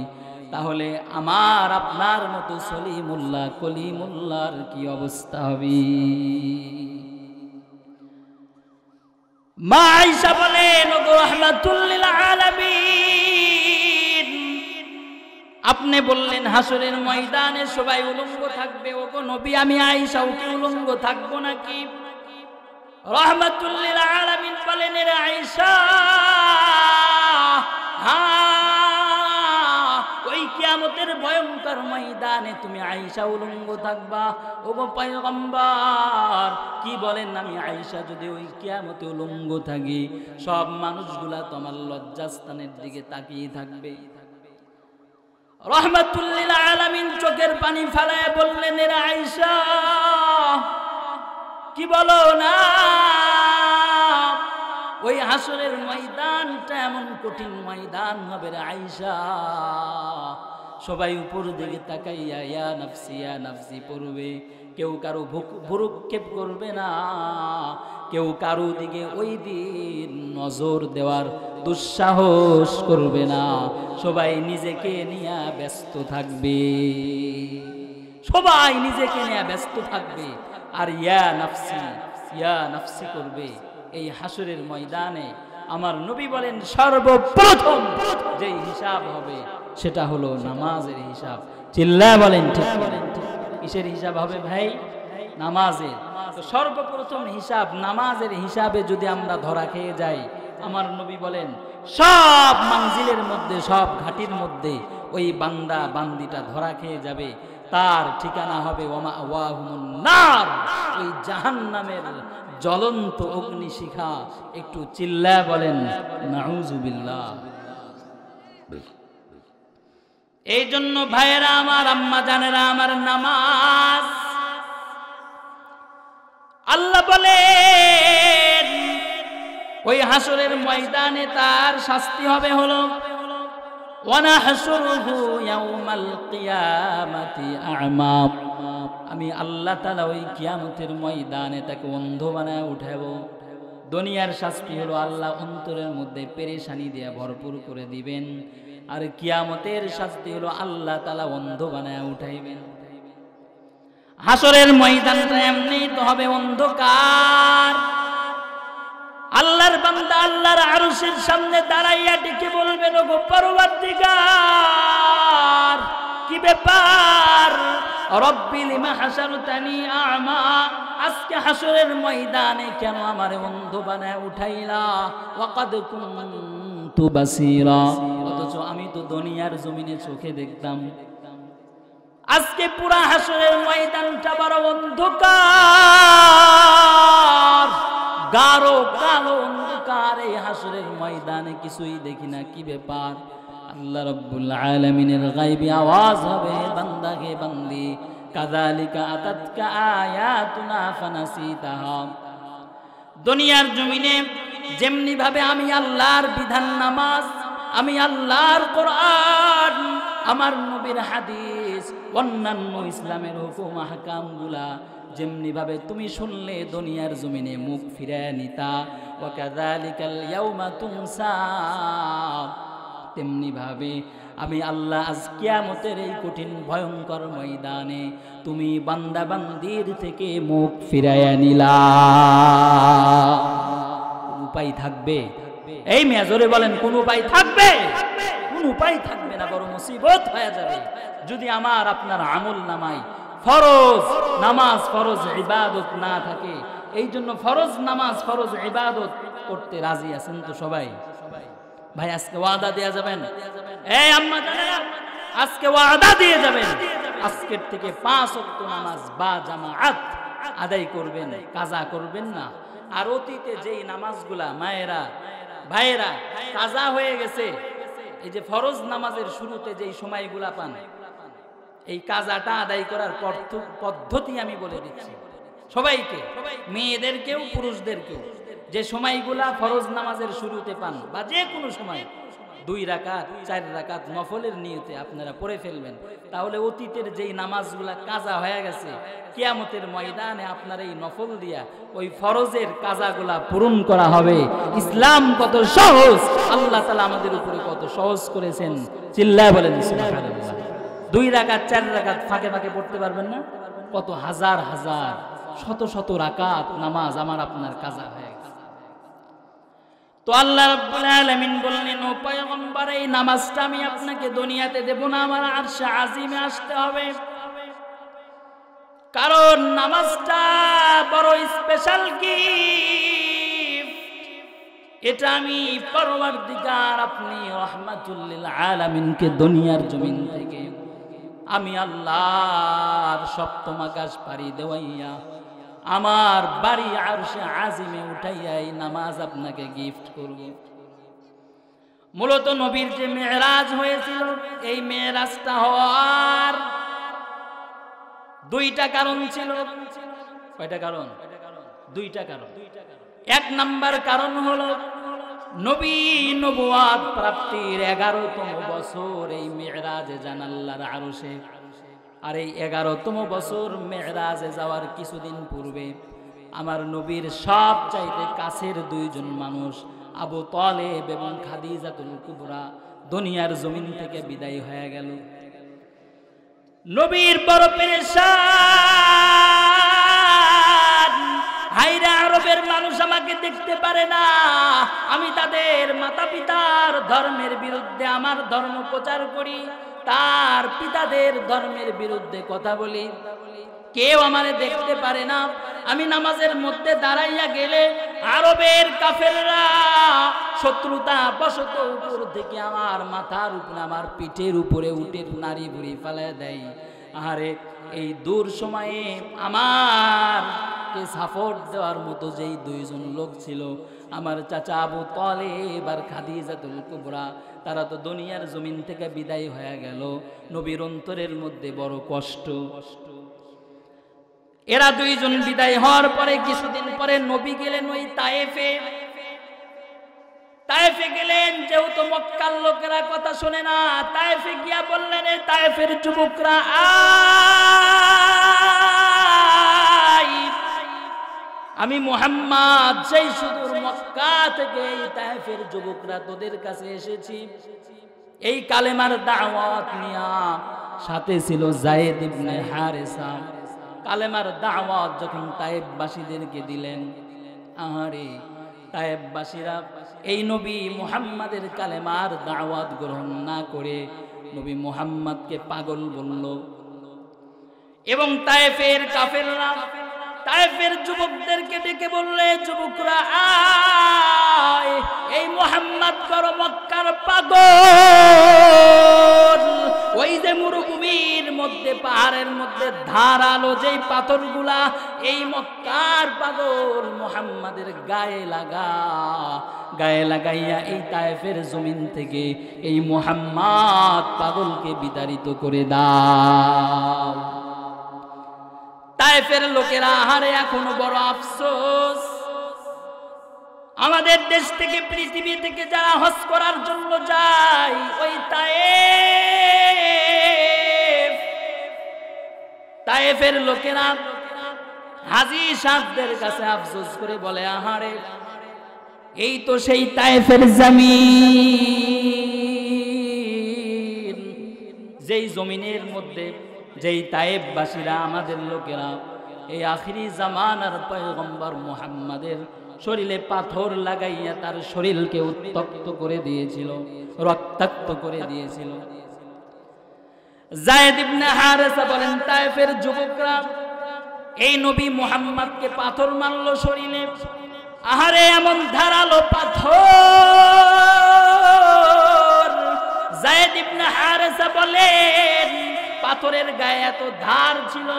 তাহলে আমার আপনার মতো সলিমুল্লাহ কলিমুল্লাহর কি অবস্থা হবে? মা আয়েশা বলেন ওগো রাহমাতুল লিল আলামিন, আপনি বললেন হাসরের ময়দানে সবাই উলঙ্গ থাকবে, ওগো নবী আমি আয়েশাও কি উলঙ্গ থাকবো নাকি? রাহমাতুল লিল আলামিন বলেন রে আয়েশা, ওই কিয়ামতের ভয়ঙ্কর ময়দানে তুমি আয়েশা উলঙ্গ থাকবা। ওগো পয়গম্বর কি বলেন, আমি আয়েশা যদি ওই কিয়ামতে উলঙ্গ থাকি, সব মানুষগুলা তোমার লজ্জাস্থানের দিকে তাকিয়ে থাকবে। রাহমাতুল লিল আলামিন চোখের পানি ফেলায় বললেন রে আয়েশা কি বলো না, ওই হাসরের ময়দানটা এমন কঠিন ময়দান হবে রে আয়েশা, সবাই উপর দিকে তাকাইয়া ইয়া নাফসি, ইয়া নাফসি পড়বে। কেউ কারো ভ্রুক্ষেপ করবে না, কেউ কারো দিকে ওই দিন নজর দেওয়ার দুঃসাহস করবে না। সবাই নিজেকে নিয়ে ব্যস্ত থাকবে, সবাই নিজেকে নিয়ে ব্যস্ত থাকবে আর ইয়া নাফসি, ইয়া নাফসি করবে। এই হাসরের ময়দানে আমার নবী বলেন সর্বপ্রথম যেই হিসাব হবে সেটা হলো নামাজের হিসাব। চিল্লায় বলেন ঠিক বলেন, কিসের হিসাব হবে ভাই? নামাজের। তো সর্বপ্রথম হিসাব নামাজের হিসাবে যদি আমরা ধরা খেয়ে যাই, আমার নবী বলেন সব মানজিলের মধ্যে, সব ঘাটির মধ্যে ওই বান্দা বান্দিটা ধরা খেয়ে যাবে, তার ঠিকানা হবে ওয়াহুমুন নার, ওই জাহান্নামের জ্বলন্ত অগ্নিশিখা। একটু চিল্লায় বলেন নাউজুবিল্লাহ। এই জন্য ভাইয়েরা আমার, আম্মা জানেরা আমার, নামাজ আল্লাহ বলেন ওই হাসরের ময়দানে তার শাস্তি হবে হলো ওয়ানাহশুরুহু ইয়াউমাল কিয়ামাতি আ'মা, আমি আল্লাহ তাআলা ওই কিয়ামতের ময়দানে তাকে অন্ধ বানায় উঠাবো। দুনিয়ার শাস্তি হলো আল্লাহ অন্তরের মধ্যে পেরেশানি দিয়ে ভরপুর করে দিবেন, আর কিয়ামতের শাস্তি হলো আল্লাহ তাআলা অন্ধ বানায় উঠাইবেন। হাসরের ময়দানটা এমনি তো হবে অন্ধকার। আল্লাহর বান্দা আল্লাহর আরশের সামনে দাঁড়াইয়া ডেকে বলবেন, ওগো পরওয়ারদিগার, কি ব্যাপার? রব্বি লিমা হাশারতানি আ'মা, আজকে হাসরের ময়দানে কেন আমারে অন্ধ বানায় উঠাইলা? ওয়াকাদ কুনতু বাসীরা, অথচ আমি তো দুনিয়ার জমিনে চোখে দেখতাম। আজকে পুরা হাসরের ময়দানটা বড় অন্ধকার, গাঢ় কালো অন্ধকার। এই হাসরের ময়দানে কিছুই দেখি না, কি ব্যাপার? আল্লাহ রাব্বুল আলামিনের গায়বী আওয়াজ হবে, বান্দা হে বান্দি, কাযালিকা আতাতকা আয়াতুনা ফানাসিতাহা। দুনিয়ার জমিনে যেমনি ভাবে আমি আল্লাহর বিধান নামাজ, আমি আল্লাহর কোরআন, আমার নবীর হাদিস, অন্যান্য ইসলামের হুকুম আহকামগুলা যেমনি ভাবে তুমি শুনলে দুনিয়ার জমিনে মুখ ফিরায় নিতা, ওয়া কাযালিকাল ইয়াউমা তুনসা, তেমনি ভাবে আমি আল্লাহ আজ কিয়ামতের এই কঠিন ভয়ঙ্কর ময়দানে তুমি বান্দা বান্দির থেকে মুখ ফিরাইয়া নিলা। উপায় থাকবে? এই মেয়ে জোরে বলেন, কোন উপায় থাকবে? কোন উপায় থাকবে না, বড় মুসিবত হয়ে যাবে যদি আমার আপনার আমল নামায় ফরজ নামাজ, ফরজ ইবাদত না থাকে। এই জন্য ফরজ নামাজ, ফরজ ইবাদত করতে রাজি আছেন তো সবাই? ভাই আজকে ওয়াদা দেয়া যাবেন, এই আম্মা জানেরা আজকে ওয়াদা দিয়ে যাবেন, আজকের থেকে 5 ওয়াক্ত নামাজ বা জামাআত আদায় করবেন, কাজা করবেন না। আর অতীতে যেই নামাজগুলা মায়েরা ভাইয়েরা কাজা হয়ে গেছে, এই যে ফরজ নামাজের শুরুতে যেই সময়গুলা পান, এই কাজাটা আদায় করার পদ্ধতি আমি বলে দিচ্ছি সবাইকে, মেয়েদেরকেও পুরুষদেরকেও। যে সময়গুলা ফরজ নামাজের শুরুতে পান বা যে কোনো সময় 2 রাকাত 4 রাকাত নফলের নিয়তে আপনারা পড়ে ফেলবেন, তাহলে অতীতের যেই নামাজগুলা কাজা হয়ে গেছে কিয়ামতের ময়দানে আপনার এই নফল দিয়া ওই ফরজের কাজাগুলা পূরণ করা হবে। ইসলাম কত সহজ, আল্লাহ তাআলা আমাদের উপরে কত সহজ করেছেন, চিল্লায় বলেন সুবহানাল্লাহ। 2 রাকাত 4 রাকাত ফাঁকে ফাঁকে পড়তে পারবেন না? কত হাজার হাজার শত শত রাকাত নামাজ আমার আপনার কাজা হয়ে গেছে। তো আল্লাহ রাব্বুল আলামিন বললেন, ও পয়গম্বর, এই নামাজটা আমি আপনাকে দুনিয়াতে দেব না, আমার আরশে আজিমে আসতে হবে। কারণ নামাজটা বড় স্পেশাল গিফট। এটা আমি পরওয়ারদিগার, আপনি রাহমাতুল লিল আলামিনকে দুনিয়ার জমিন থেকে আমি আল্লাহর সপ্তম আকাশ পাড়ি দেওয়াইয়া আমার বাড়ি আরশে আজিমে উঠাইয়া এই নামাজ আপনাকে গিফট করব। মূলত নবীর যে মেরাজ হয়েছিল, এই মেরাজটা হওয়ার 2টা কারণ ছিল। কয়টা কারণ? 2টা কারণ। 1 নাম্বার কারণ হলো নবী নবুয়াত প্রাপ্তির 11তম বছর এই মেরাজে যান আল্লাহর আরশে। আর এই 11তম বছর মেরাজে যাওয়ার কিছুদিন পূর্বে আমার নবীর সবচাইতে কাছের 2 জন মানুষ আবু তালেব এবং খাদিজাতুল কুবরা দুনিয়ার জমিন থেকে বিদায় হয়ে গেল। নবীর বড় পেরেশান, হায়রে আরবের মানুষ আমাকে দেখতে পারে না, আমি তাদের মাতা পিতার ধর্মের বিরুদ্ধে আমার ধর্ম প্রচার করি, তার পিতাদের ধর্মের বিরুদ্ধে কথা বলি, কেউ আমারে দেখতে পারে না। আমি নামাজের মধ্যে দাঁড়াইয়া গেলে আরবের কাফেররা শত্রুতা বশত উপর থেকে আমার মাথার উপরে, আমার পিঠের উপরে উঠে নারী বুড়ি ফেলে দেয়। আরে এই দূর সময়ে আমারকে সাপোর্ট দেওয়ার মতো যেই 2 জন লোক ছিল, আমার চাচা আবু তালেব আর খাদিজাতুল কুবরা, তারা তো দুনিয়ার জমিন থেকে বিদায় হয়ে গেল। নবীর অন্তরের মধ্যে বড় কষ্ট। এরা 2 জন বিদায় হওয়ার পরে কিছুদিন পরে নবী গেলেন ওই তায়েফে। তায়েফে গেলেন, যেহেতু মক্কার লোকেরা কথা শোনে না, তায়েফে গিয়া বললেন, এই তায়েফের যুবকরা আমি মুহাম্মদ সেই সুদূর মক্কা থেকে এই তায়েফের যুবকরা তোদের কাছে এসেছি, এই কালেমার দাওয়াত নিয়া সাথে ছিল যায়েদ ইবনে হারেসা। কালেমার দাওয়াত যখন তায়েফবাসীদেরকে দিলেন, আহারে তায়েফবাসীরা এই নবী মুহাম্মাদের কালেমার দাওয়াত গ্রহণ না করে নবী মুহাম্মদকে পাগল বলল। এবং তায়েফের কাফেররা তায়েফের যুবকদেরকে ডেকে বললে, যুবকরা আয়, এই মুহাম্মদ বড় মক্কার পাগল। ওই যে মরুভূমির মধ্যে পাহাড়ের মধ্যে ধারালো যেই পাথরগুলা, এই মক্কার পাগল মুহাম্মাদের গায়ে লাগাইয়া এই তায়েফের জমিন থেকে এই মুহাম্মদ পাগলকে বিতাড়িত করে দাও। তায়েফের লোকেরা, আহারে এখনো বড় আফসোস, আমাদের দেশ থেকে পৃথিবী থেকে যারা হজ করার জন্য যায় ওই তায়েফের লোকেরা হাজী সাহেবদের কাছে আফসোস করে বলে, আহারে এই তো সেই তায়েফের জমিন, যেই জমিনের মধ্যে যেই তায়েফবাসীরা আমাদের লোকেরা এই আখিরি জামানার পয়গম্বর মুহাম্মাদের শরীরে পাথর লাগাইয়া তার শরীরকে উত্তপ্ত করে দিয়েছিল, রক্তাক্ত করে দিয়েছিল। যায়েদ ইবনে হারেসা বলেন, তায়েফের যুবকরা এই নবী মুহাম্মদকে পাথর মারলো শরীরে। আহারে এমন ধারালো পাথর। যায়েদ ইবনে হারেসা বলেন, পাথরের গায়ে এত ধার ছিল,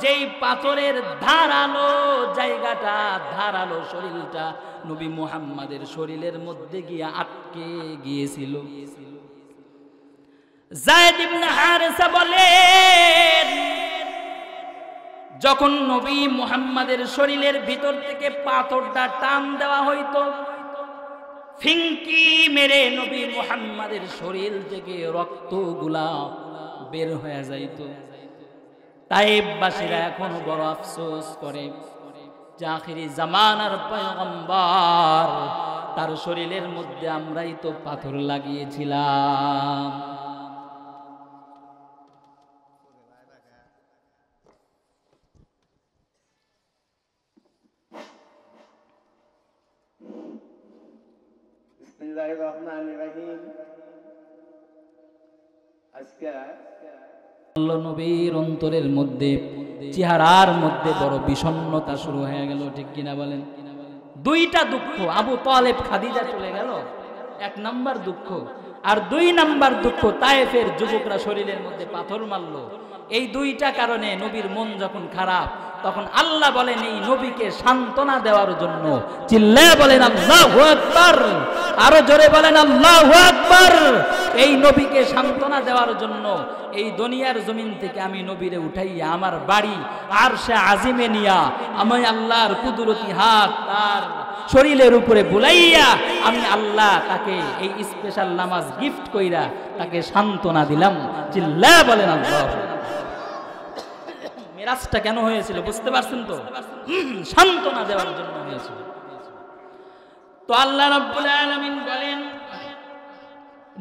যেই পাথরের ধারালো জায়গাটা, ধারালো শরীরটা নবী মুহাম্মাদের শরীরের মধ্যে গিয়ে আটকে গিয়েছিল। যায়েদ ইবনে হারেসা বলেন, যখন নবী মুহাম্মাদের শরীরের ভিতর থেকে পাথরটা টান দেওয়া হইতো, ফিংকি মেরে নবী মুহাম্মাদের শরীর থেকে রক্তগুলা বের হয়ে যাইত। তায়েফবাসীরা এখনো বড় আফসোস করে যে আখিরি জামানার পয়গম্বর তার শরীরের মধ্যে আমরাই তো পাথর লাগিয়েছিলাম। নবীর অন্তরের মধ্যে, চেহারার মধ্যে বড় বিষণ্ণতা শুরু হয়ে গেল, ঠিক কিনা বলেন? দুইটা দুঃখ, আবু তালেব খাদিজা চলে গেল, এক নাম্বার দুঃখ, আর দুই নাম্বার দুঃখ তায়েফের যুবকরা শরীরের মধ্যে পাথর মারলো। এই দুইটা কারণে নবীর মন যখন খারাপ, তখন আল্লাহ বলেন এই নবীকে সান্ত্বনা দেওয়ার জন্য, চিল্লায়ে বলেন আল্লাহু আকবার, আরো জোরে বলেন আল্লাহু আকবার। এই নবীকে সান্ত্বনা দেওয়ার জন্য এই দুনিয়ার জমিন থেকে আমি নবীরে উঠাইয়া আমার বাড়ি আরশে আজিমে নিয়া আমি আল্লাহর কুদরতি হাত তার শরীরের উপরে বুলাইয়া আমি আল্লাহ তাকে এই স্পেশাল নামাজ গিফট কইরা তাকে সান্ত্বনা দিলাম। চিল্লায়ে বলেন আল্লাহ। মিরাজটা কেন হয়েছিল বুঝতে পারছেন তো? সান্ত্বনা দেওয়ার জন্য হয়েছিল। তো আল্লাহ রাব্বুল আলামিন বলেন,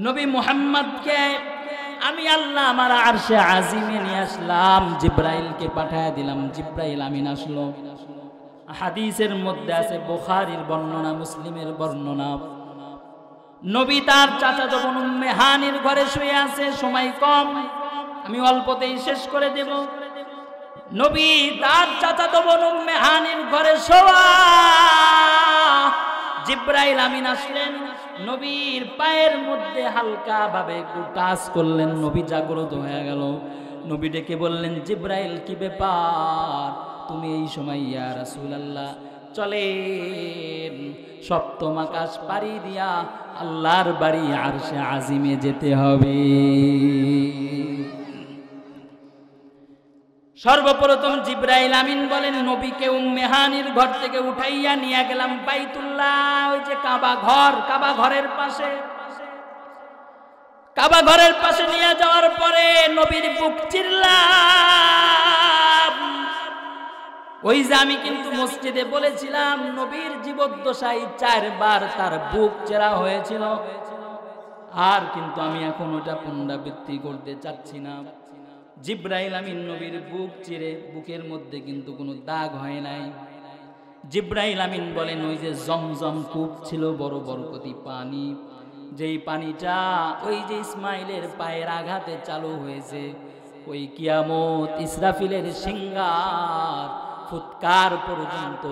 নবী মুহাম্মদকে আমি আল্লাহ আমার আরশে আজিমে নিয়ে আসলাম, জিব্রাইলকে পাঠায় দিলাম, জিব্রাইল আমিন আসলো। হাদিসের মধ্যে আছে, বুখারীর বর্ণনা, মুসলিমের বর্ণনা, নবী তার চাচাতো বোন উম্মে হানির ঘরে শুয়ে আছে। সময় কম, আমি অল্পতেই শেষ করে দেব। নবী তার চাচাতো বোন উম্মে হানির ঘরে শোয়া, জিব্রাইল আমিন আসলেন, নবীর পায়ের মধ্যে হালকা ভাবে একটু টাচ করলেন, নবী জাগ্রত হয়ে গেল। নবী ডেকে বললেন, জিব্রাইল কি ব্যাপার, তুমি এই সময় ইয়া রাসূলুল্লাহ চলেন সপ্তম আকাশ পাড়ি দিয়া আল্লাহর বাড়ি আরশে আজিমে যেতে হবে। সর্বপ্রথম জিব্রাইল আমিন বলেন, নবীকে উম্মে হানির ঘর থেকে উঠাইয়া নিয়ে গেলাম বাইতুল্লাহ, ওই যে কাবা ঘর, কাবা ঘরের পাশে। কাবা ঘরের পাশে নিয়ে যাওয়ার পরে নবীর বুক চিরলাম। ওই যে আমি কিন্তু মসজিদে বলেছিলাম, নবীর জীবদ্দশায় 4 বার তার বুক চেরা হয়েছিল। আর কিন্তু আমি এখন ওটা পুনরাবৃত্তি করতে চাচ্ছি না। জিব্রাইল আমিন নবীর বুক চিরে, বুকের মধ্যে কিন্তু কোনো দাগ হয় নাই। জিব্রাইল আমিন বলেন ওই যে জমজম কূপ ছিল, বড় বরকতি পানি, যেই পানিটা ওই যে ইসমাইলের পায়ের আঘাতে চালু হয়েছে, ওই কিয়ামত ইসরাফিলের সিংহার ফুৎকার পর্যন্ত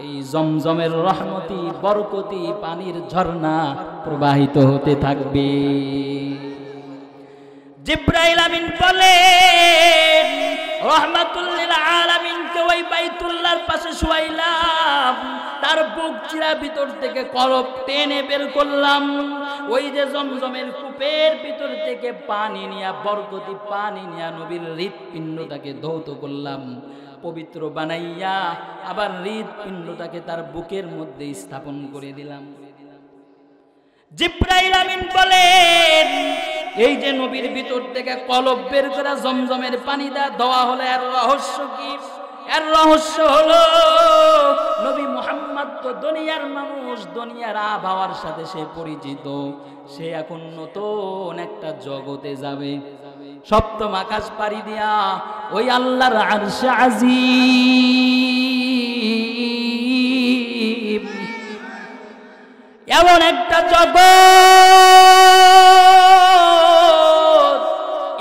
এই জমজমের রহমতি বরকতি পানির ঝর্ণা প্রবাহিত হতে থাকবে। জিব্রাইল আমিন বলেন রহমাতুল লিল আলামিনকে ওই বাইতুল্লাহর পাশে শুয়াইলাম, তার বুক চিরা ভিতর থেকে কলব টেনে বের করলাম, ওই যে জমজমের কূপের ভিতর থেকে পানি নিয়া, বরকতি পানি নিয়া নবীর হৃৎপিণ্ডটাকে ধৌত করলাম, পবিত্র বানাইয়া আবার হৃৎপিণ্ডটাকে তার বুকের মধ্যে স্থাপন করে দিলাম। জিব্রাইল আমিন বলেন এই যে নবীর ভিতর থেকে কলব বের করে জমজমের পানি দেওয়া হলো, এর রহস্য কি? এর রহস্য হলো নবী মুহাম্মদ তো দুনিয়ার মানুষ, দুনিয়ার আবহাওয়ার সাথে সে পরিচিত, সে এখন নতুন একটা জগতে যাবে। সপ্তম আকাশ পাড়ি দিয়া ওই আল্লাহর আরশে আজিম, এমন একটা জগৎ,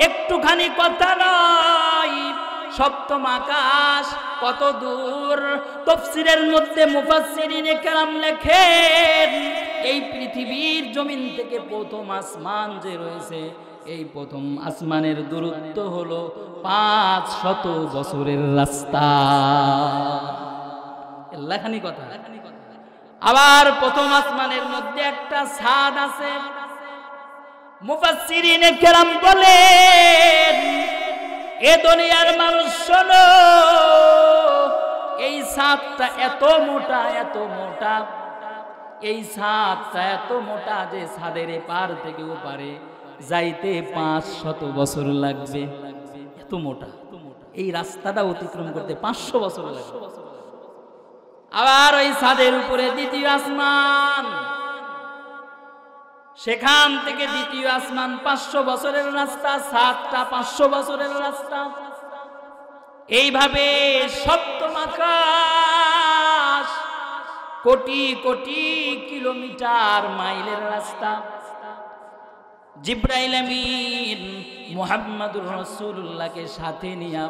একটুখানি কথা নয়। সপ্তম আকাশ কত দূর? তাফসীরের মধ্যে মুফাসসিরিনে কেরাম লেখেন এই পৃথিবীর জমিন থেকে প্রথম আসমান যে রয়েছে, এই প্রথম আসমানের দূরত্ব হলো 500 বছরের রাস্তা। লেখানি কথা। আবার প্রথম আসমানের মধ্যে একটা ছাদ আছে। মুফাসসিরিনে কেরাম বলেন এ দুনিয়ার মানুষ শোনো, এই ছাদটা এত মোটা, এত মোটা, এই ছাদটা এত মোটা যে ছাদের এপার থেকে ওপারে যাইতে 500 বছর লাগবে। এত মোটা, এই রাস্তাটা অতিক্রম করতে 500 বছর লাগবে। আবার ওই ছাদের উপরে দ্বিতীয় আসমান, সেখান থেকে দ্বিতীয় আসমান 500 বছরের রাস্তা, ছাদটা 500 বছরের রাস্তা। এইভাবে সপ্তম আকাশ কোটি কোটি কিলোমিটার মাইলের রাস্তা। জিব্রাইল আমিন মুহাম্মদুর রাসূলুল্লাহকে সাথে নিয়ে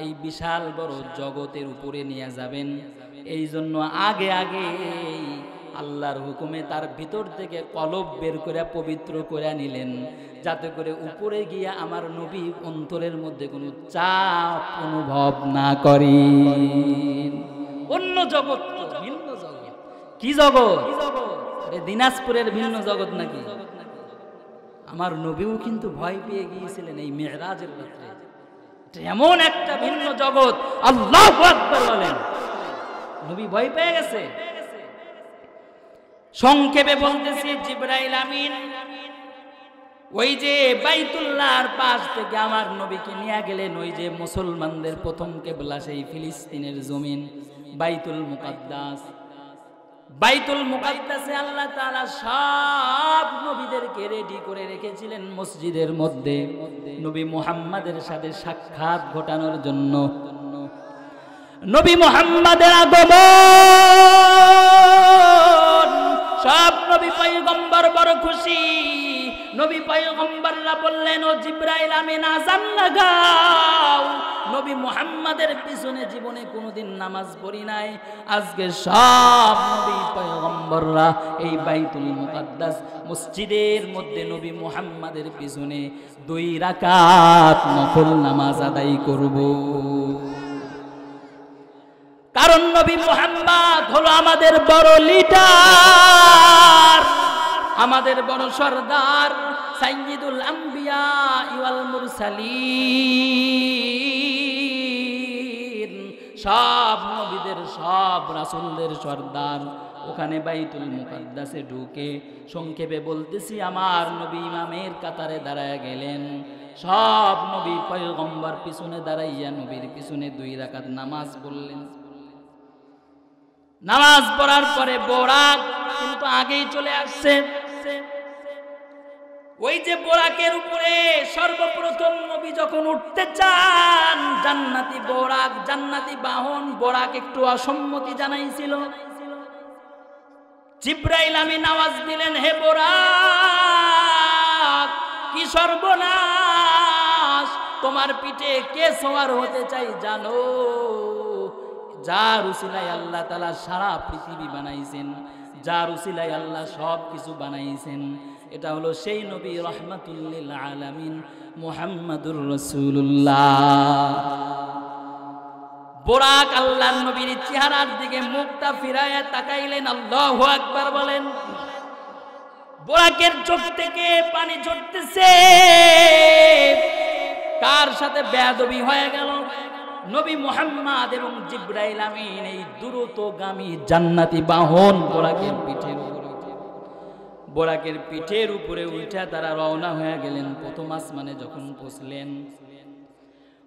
এই বিশাল বড় জগতের উপরে নিয়ে যাবেন। এই জন্য আগে আগে আল্লাহর হুকুমে তার ভিতর থেকে কলব বের করে পবিত্র করে নিলেন, যাতে করে উপরে গিয়ে আমার নবী অন্তরের মধ্যে কোনো চাপ অনুভব না করেন। অন্য জগৎ, ভিন্ন জগৎ। কি জগৎ? দিনাজপুরের ভিন্ন জগৎ নাকি? আমার নবীও কিন্তু ভয় পেয়ে গিয়েছিলেন এই মেরাজের রাত্রে। এমন একটা ভিন্ন জগৎ, আল্লাহু আকবার বলেন। নবী ভয় পেয়ে গেছে। সংক্ষেপে বলতেছি, জিব্রাইল আমিন ওই যে বাইতুল্লাহর পাশ থেকে আমার নবীকে নিয়ে গেলেন ওই যে মুসলমানদের প্রথম কিবলা, সেই ফিলিস্তিনের জমিন বাইতুল মুকাদ্দাস। বাইতুল মুকাদ্দাসে আল্লাহ তাআলা সব নবীদেরকে রেডি করে রেখেছিলেন মসজিদের মধ্যে নবী মুহাম্মাদের সাথে সাক্ষাৎ ঘটানোর জন্য। নবী মুহাম্মাদের আগমন, সব নবী পয়গম্বর বড় খুশি। নবী পয়গম্বররা বললেন ও জিব্রাইল আমিন আযান লাগাও। নবী মুহাম্মাদের পিছনে জীবনে কোনোদিন নামাজ পড়ি নাই, আজকে সব নবী পয়গম্বররা এই বাইতুল মুকাদ্দাস মসজিদের মধ্যে নবী মুহাম্মাদের পিছনে 2 রাকাত নফল নামাজ আদায় করব। কারণ নবী মুহাম্মদ হলো আমাদের বড় লিডার, আমাদের বড় সরদার, সাইয়্যিদুল আম্বিয়া ওয়াল মুরসালিন, সব নবীদের সব রাসূলদের সরদার। ওখানে বাইতুল মুকাদ্দাসে ঢুকে সংক্ষেপে বলতেছি আমার নবী ইমামের কাতারে দাঁড়ায় গেলেন। সব নবী পয়গম্বর পিছনে দাঁড়াইয়া নবীর পিছনে 2 রাকাত নামাজ পড়লেন। নামাজ পড়ার পরে বোরাক কিন্তু আগেই চলে আসছে। ওই যে বোরাকের উপরে সর্বপ্রথম নবী যখন উঠতে চান, জান্নাতি বোরাক, জান্নাতি বাহন বোরাক একটু অসম্মতি জানাইছিল। জিব্রাইল আমিন আওয়াজ দিলেন, হে বোরাক, কি সর্বনাশ, তোমার পিঠে কে সওয়ার হতে চাই জানো? যার উসিলায় আল্লাহ তাআলা সারা পৃথিবী বানাইছেন, যার উসিলায় আল্লাহ সব কিছু বানাইছেন, এটা হলো সেই নবী রাহমাতুল লিল আলামিন মুহাম্মাদুর রাসূলুল্লাহ। বোরাক আল্লাহর নবীর চেহারার দিকে মুখটা ফিরায়া তাকাইলেন, আল্লাহু আকবার বলেন। বোরাকের চোখ থেকে পানি ঝরতেছে। কার সাথে বেয়াদবি হয়ে গেল? নবী মুহাম্মদ এবং জিব্রাইল আমিন এই দ্রুতগামী জান্নাতি বাহন বোরাকের পিঠের উপরে, বোরাকের পিঠের উপরে উঠে তারা রওনা হয়ে গেলেন। প্রথম আসমানে যখন পৌঁছলেন,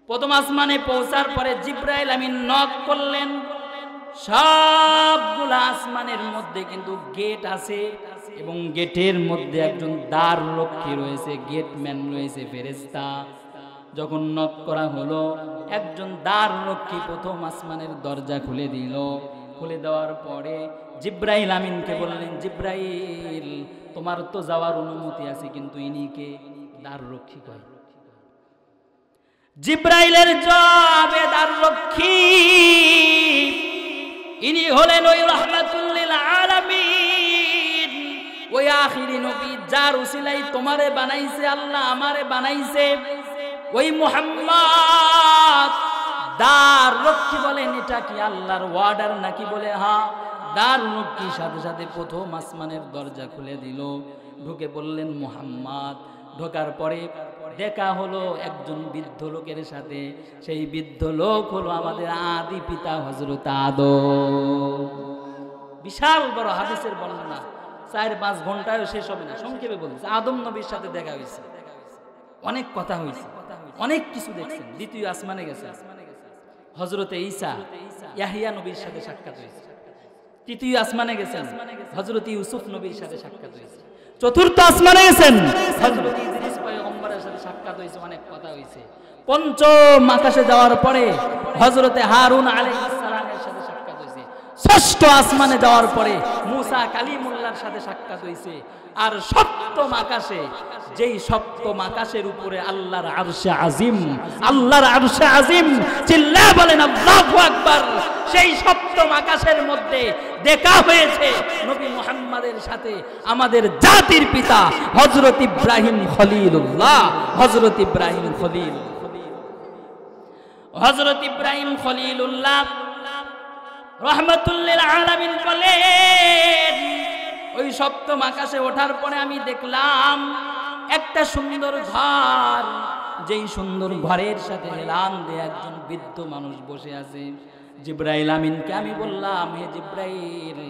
প্রথম আসমানে পৌঁছার পরে জিব্রাইল আমিন নক করলেন। সবগুলা আসমানের মধ্যে কিন্তু গেট আছে এবং গেটের মধ্যে একজন দ্বার রক্ষী রয়েছে, গেটম্যান রয়েছে, ফেরেশতা। যখন নক করা হলো, একজন দ্বার রক্ষী প্রথম আসমানের দরজা খুলে দিল। খুলে দেওয়ার পরে জিব্রাইল আমিনকে বললেন, জিব্রাইল, তোমার তো যাওয়ার অনুমতি আছে, কিন্তু ইনি কে? দ্বার রক্ষী কয়। জিব্রাইলের জবাবে দ্বার রক্ষী, ইনি হলেন ওই রাহমাতুল লিল আলামিন, ওই আখিরি নবী, যার উসিলায় তোমারে বানাইছে আল্লাহ, আমারে বানাইছে, ওই মুহাম্মদ। দ্বার রক্ষী বলেন, এটা কি আল্লাহর ওয়ার্ডার নাকি? বলে হ্যাঁ। দ্বার রক্ষী সাথে সাথে প্রথম আসমানের দরজা খুলে দিল। ঢুকে বললেন মুহাম্মদ। ঢোকার পরে দেখা হলো একজন বৃদ্ধ লোকের সাথে। সেই বৃদ্ধ লোক হলো আমাদের আদি পিতা হযরত আদম। বিশাল বড় হাদিসের বর্ণনা, 4-5 ঘন্টায়ও শেষ হবে না, সংক্ষেপে বলছে। আদম নবীর সাথে দেখা হয়েছে, অনেক কথা হয়েছে, অনেক কিছু দেখছেন। দ্বিতীয় আসমানে গেছে হযরতে ঈসা, ইয়াহইয়া নবীর সাথে সাক্ষাৎ হয়েছে। তৃতীয় আসমানে গেছেন, হযরত ইউসুফ নবীর সাথে সাক্ষাৎ হয়েছে। চতুর্থ আসমানে গেছেন, হযরত ইদ্রিস পয়গম্বরের সাথে সাক্ষাৎ হয়েছে, অনেক কথা হয়েছে। পঞ্চম আকাশে যাওয়ার পরে হযরতে হারুন আলাইহিস সালামের সাথে সাক্ষাৎ হয়েছে। ষষ্ঠ আসমানে যাওয়ার পরে মুসা কালিমুল্লাহর সাথে সাক্ষাৎ হয়েছে। আর সপ্তম আকাশে, যেই সপ্তম আকাশের উপরে আল্লাহর আরশে আজিম, আল্লাহর আরশে আজিম, চিল্লায়ে বলেন আল্লাহু আকবার, সেই সপ্তম আকাশের মধ্যে দেখা হয়েছে নবী মুহাম্মদের সাথে আমাদের জাতির পিতা হযরত ইব্রাহিম খলিলুল্লাহ। হযরত ইব্রাহিম খলিল, হযরত ইব্রাহিম খলিলুল্লাহ রাহমাতুল লিল আলামিন বলেন, ওই সপ্তম আকাশে ওঠার পরে আমি দেখলাম একটা সুন্দর ঘর, যেই সুন্দর ঘরের সাথে হেলান দিয়ে একজন বৃদ্ধ মানুষ বসে আছে। জিব্রাইল আমিনকে আমি বললাম, হে জিব্রাইল,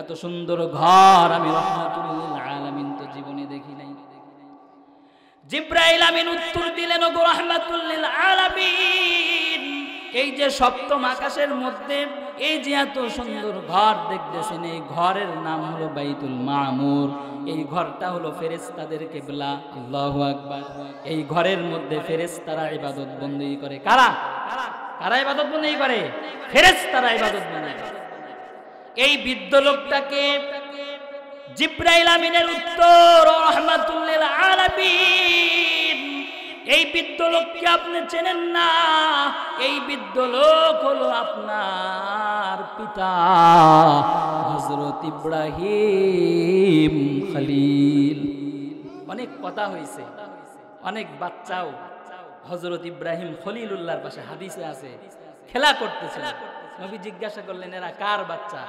এত সুন্দর ঘর আমি রাহমাতুল লিল আলামিন তো জীবনে দেখি নাই। জিব্রাইল আমিন উত্তর দিলেন, ওগো রাহমাতুল লিল আলামিন, এই যে সপ্তম আকাশের মধ্যে এই যে এত সুন্দর ঘর দেখতেছেন, এই ঘরের নাম হলো বাইতুল মামুর। এই ঘরটা হলো ফেরেশতাদের কিবলা। আল্লাহু আকবার। এই ঘরের মধ্যে ফেরেশতারা ইবাদত বন্দেগী করে। কারা কারা ইবাদত বন্দেগী করে? ফেরেশতারা ইবাদত বন্দেগী করে। এই বৃদ্ধ লোকটাকে জিব্রাইল আমিনের উত্তর, ও রাহমাতুল লিল আলামিন, এই বৃদ্ধ লোককে আপনি চেনেন না? এই বৃদ্ধ লোক হলো আপনার পিতা হযরত ইব্রাহিম খলিল। অনেক কথা হয়েছে, অনেক বাচ্চাও হযরত ইব্রাহিম খলিলুল্লাহর পাশে হাদিসে আছে খেলা করতেছে। নবী জিজ্ঞাসা করলেন, এরা কার বাচ্চা?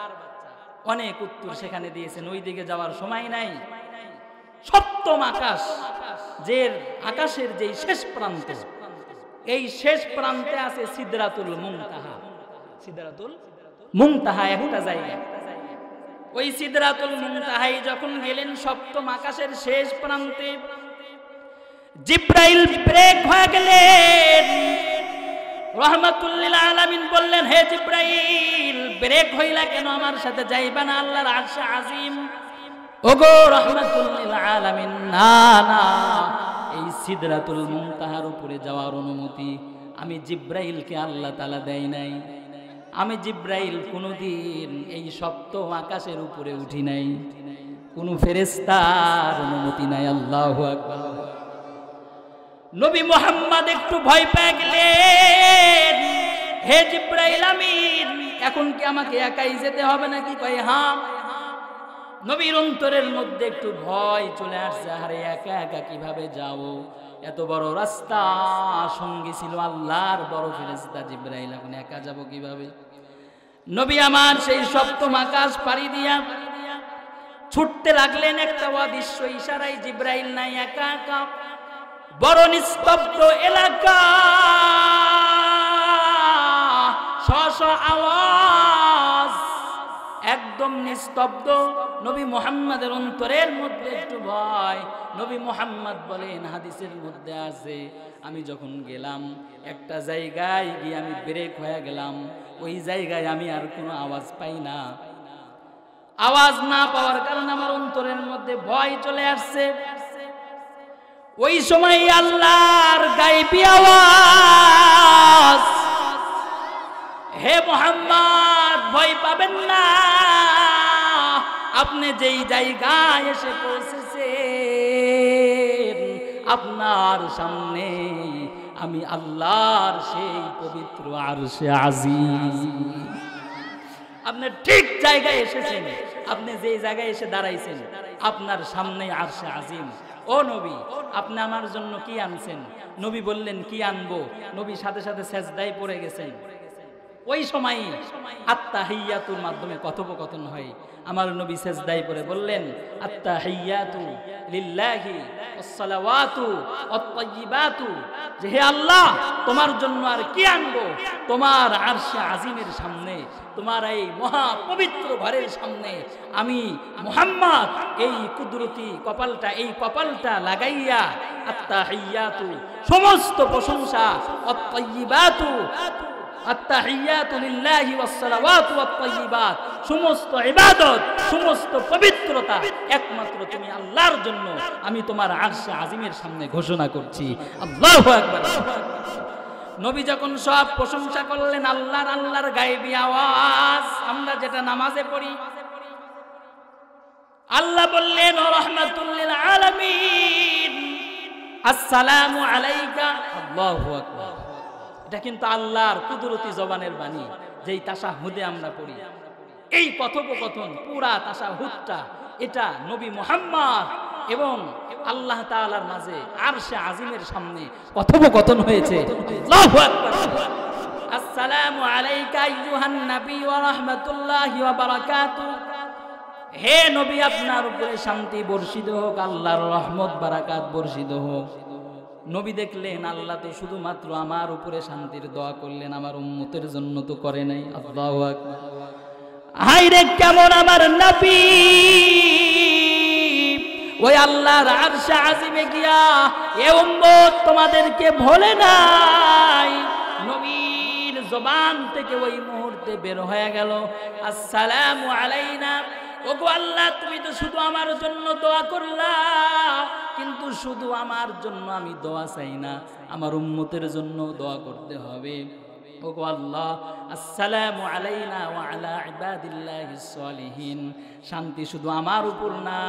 অনেক উত্তর সেখানে দিয়েছেন, ওই দিকে যাওয়ার সময় নাই। সপ্তম আকাশ, যে আকাশের যেই শেষ প্রান্ত, এই শেষ প্রান্তে আছে সিদরাতুল মুনতাহা। সিদরাতুল মুনতাহা একটা জায়গা। ওই সিদরাতুল মুনতাহায় যখন গেলেন সপ্তম আকাশের শেষ প্রান্তে, জিব্রাইল ব্রেক হয়ে গেলেন। রাহমাতুল লিল আলামিন বললেন, হে জিব্রাইল, ব্রেক হইলা কেন? আমার সাথে যাইবা না? আল্লাহর আরশে আজিম, ওগো রাহমাতুল লিল আলামিন, না না, এই সিদরাতুল মুনতাহার উপরে যাওয়ার অনুমতি আমি জিব্রাইলকে আল্লাহ তাআলা দেয় নাই। আমি জিব্রাইল কোনোদিন এই সপ্তম আকাশের উপরে উঠি নাই, কোন ফেরেশতার অনুমতি নাই। আল্লাহু আকবার। নবী মুহাম্মদ একটু ভয় পেয়ে গেলেন, হে জিব্রাইল আমিন, এখন কি আমাকে একাই যেতে হবে নাকি? কয় হ্যাঁ। নবীর অন্তরের মধ্যে একটু ভয় চলে আসছে, আরে একা একা কিভাবে যাব? এত বড় রাস্তা, সঙ্গী ছিল আল্লাহর বড় ফেরেশতা জিব্রাইল, এখন একা যাব কিভাবে? নবী আমার সেই সপ্তম আকাশ পাড়ি দিয়া ছুটতে লাগলেন। একটা অদৃশ্য ইশারায় জিব্রাইল নাই, একা একা বড় নিস্তব্ধ এলাকা, শ আওয়াজ, একদম নিস্তব্ধ। নবী মুহাম্মাদের অন্তরের মধ্যে একটু ভয়। নবী মুহাম্মদ বলেন, হাদিসের মধ্যে আছে, আমি যখন গেলাম একটা জায়গায় গিয়ে আমি ব্রেক হয়ে গেলাম, ওই জায়গায় আমি আর কোনো আওয়াজ পাই না। আওয়াজ না পাওয়ার কারণে আমার অন্তরের মধ্যে ভয় চলে আসছে। ওই সময় আল্লাহর গায়বী আওয়াজ, হে মুহাম্মদ ভয় পাবেন না, আপনি যেই জায়গায় এসে পৌঁছেছেন আপনার সামনে আমি আল্লাহর সেই পবিত্র আরশে আজিম। আপনি ঠিক জায়গায় এসেছেন, আপনি যেই জায়গায় এসে দাঁড়াইছেন আপনার সামনে আরশে আজিম। ও নবী, আপনি আমার জন্য কি আনছেন? নবী বললেন, কি আনবো? নবী সাথে সাথে সেজদায় পড়ে গেছেন। ওই সময় আত্তাহিয়াতুর মাধ্যমে কথোপকথন হয়। আমার নবী সেজদায় পড়ে বললেন, আত্তাহিয়াতু লিল্লাহি ওয়াসসালাওয়াতু ওয়াত-তাইয়্যিবাতু, যে হে আল্লাহ, তোমার জন্য আর কি আনবো? তোমার আরশে আজিমের সামনে, তোমার এই মহা পবিত্র ঘরের সামনে আমি মুহাম্মদ এই কুদরতি কপালটা, এই কপালটা লাগাইয়া আত্তাহিয়াতু, সমস্ত প্রশংসা, ওয়াত-তাইয়্যিবাতু, আত্তাহিয়াতু লিল্লাহি ওয়াসসালাওয়াতু ওয়াত-তাইয়্যিবাত, সমস্ত ইবাদত, সমস্ত পবিত্রতা একমাত্র তুমি আল্লাহর জন্য আমি তোমার আরশে আজিমের সামনে ঘোষণা করছি। আল্লাহু আকবার। নবী যখন সব প্রশংসা করলেন, আল্লাহর গায়বী আওয়াজ, আমরা যেটা নামাজে পড়ি, আল্লাহ বললেন, ও রাহমাতুল লিল আলামিন, আসসালামু আলাইকা। আল্লাহু আকবার। এটা কিন্তু আল্লাহর কুদরতি জবানের বাণী, যেই তাশাহুদে আমরা পড়ি। এই কথোপকথন, পুরা তাশাহুদটা, এটা নবী মুহাম্মদ এবং আল্লাহ তাআলার মাঝে আরশে আজিমের সামনে কথোপকথন হয়েছে। আল্লাহু আকবার। আসসালামু আলাইকা আইয়ুহান নবী ওয়া রাহমাতুল্লাহি ওয়া বারাকাতুহু, হে নবী, আপনার উপরে শান্তি বর্ষিত হোক, আল্লাহর রহমত বারাকাত বর্ষিত হোক। নবী দেখলেন আল্লাহ তো শুধুমাত্র আমার উপরে শান্তির দোয়া করলেন, আমার উম্মতের জন্য তো করে নাই। আল্লাহু আকবার। হায়রে কেমন আমার নবী ওই আল্লাহর আরশে আজিমে গিয়া এ উম্মত তোমাদেরকে ভোলে নাই। নবীর জবান থেকে ওই মুহূর্তে বের হয়ে গেল, আসসালামু আলাইনা। ওগো আল্লাহ, তুমি তো শুধু আমার জন্য দোয়া করলা, কিন্তু শুধু আমার জন্য আমি দোয়া চাই না, আমার উম্মতের জন্য দোয়া করতে হবে। ওগো আল্লাহ, আসসালামু আলাইনা ওয়া আলা ইবাদিল্লাহিস সালিহিন, শান্তি শুধু আমার উপর না,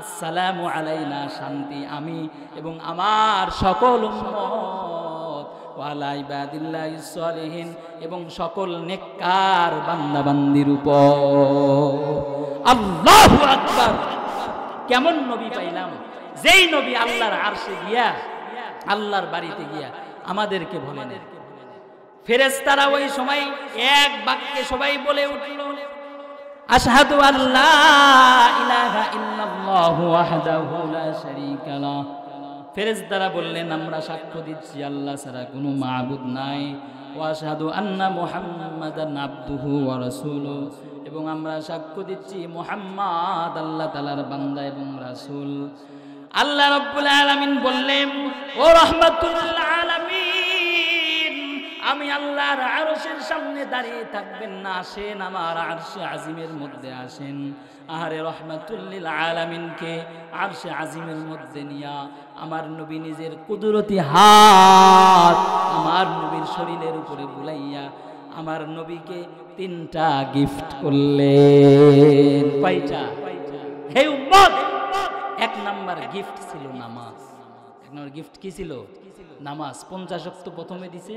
আসসালামু আলাইনা, শান্তি আমি এবং আমার সকল উম্মত, ওয়া আলা ইবাদিল্লাহিস সালিহিন, এবং সকল নেককার বান্দা বান্দির উপর। আল্লাহু আকবার। কেমন নবী পাইলাম, যেই নবী আল্লাহর আরশে গিয়া, আল্লাহর বাড়িতে গিয়া আমাদেরকে বলেন। ফেরেশতারা ওই সময় এক বাক্যে সবাই বলে উঠল, আশহাদু আল্লা ইলাহা ইল্লাল্লাহু ওয়াহদাহু লা শারীকা লাহ। ফেরেশতারা বললেন, আমরা সাক্ষ্য দিচ্ছি আল্লাহ ছাড়া কোনো মাবুদ নাই, ওয়া আশহাদু আন্না মুহাম্মাদান আবদুহু ওয়া রাসূলুহু, এবং আমরা সাক্ষ্য দিচ্ছি মুহাম্মদ আল্লাহ তাআলার বান্দা এবং রাসূল। আল্লাহ রাব্বুল আলামিন বললেন, ও রাহমাতুল লিল আলামিন, আমি আল্লাহর আরশের সামনে দাঁড়িয়ে থাকবেন না, আসেন আমার আরশে আজিমের মধ্যে আসেন। আহারে রহমাতুল লিল আলামিনকে আরশে আজিমের মধ্যে নিয়া আমার নবী নিজের কুদরতি হাত আমার নবীর শরীরের উপরে বুলাইয়া আমার নবীকে 3টা গিফট করলেন। কয়টা? হে উম্মত, 1 নাম্বার গিফট ছিল নামাজ। 1 নাম্বার গিফট কি ছিল? নামাজ। 50 ওয়াক্ত প্রথমে দিছে,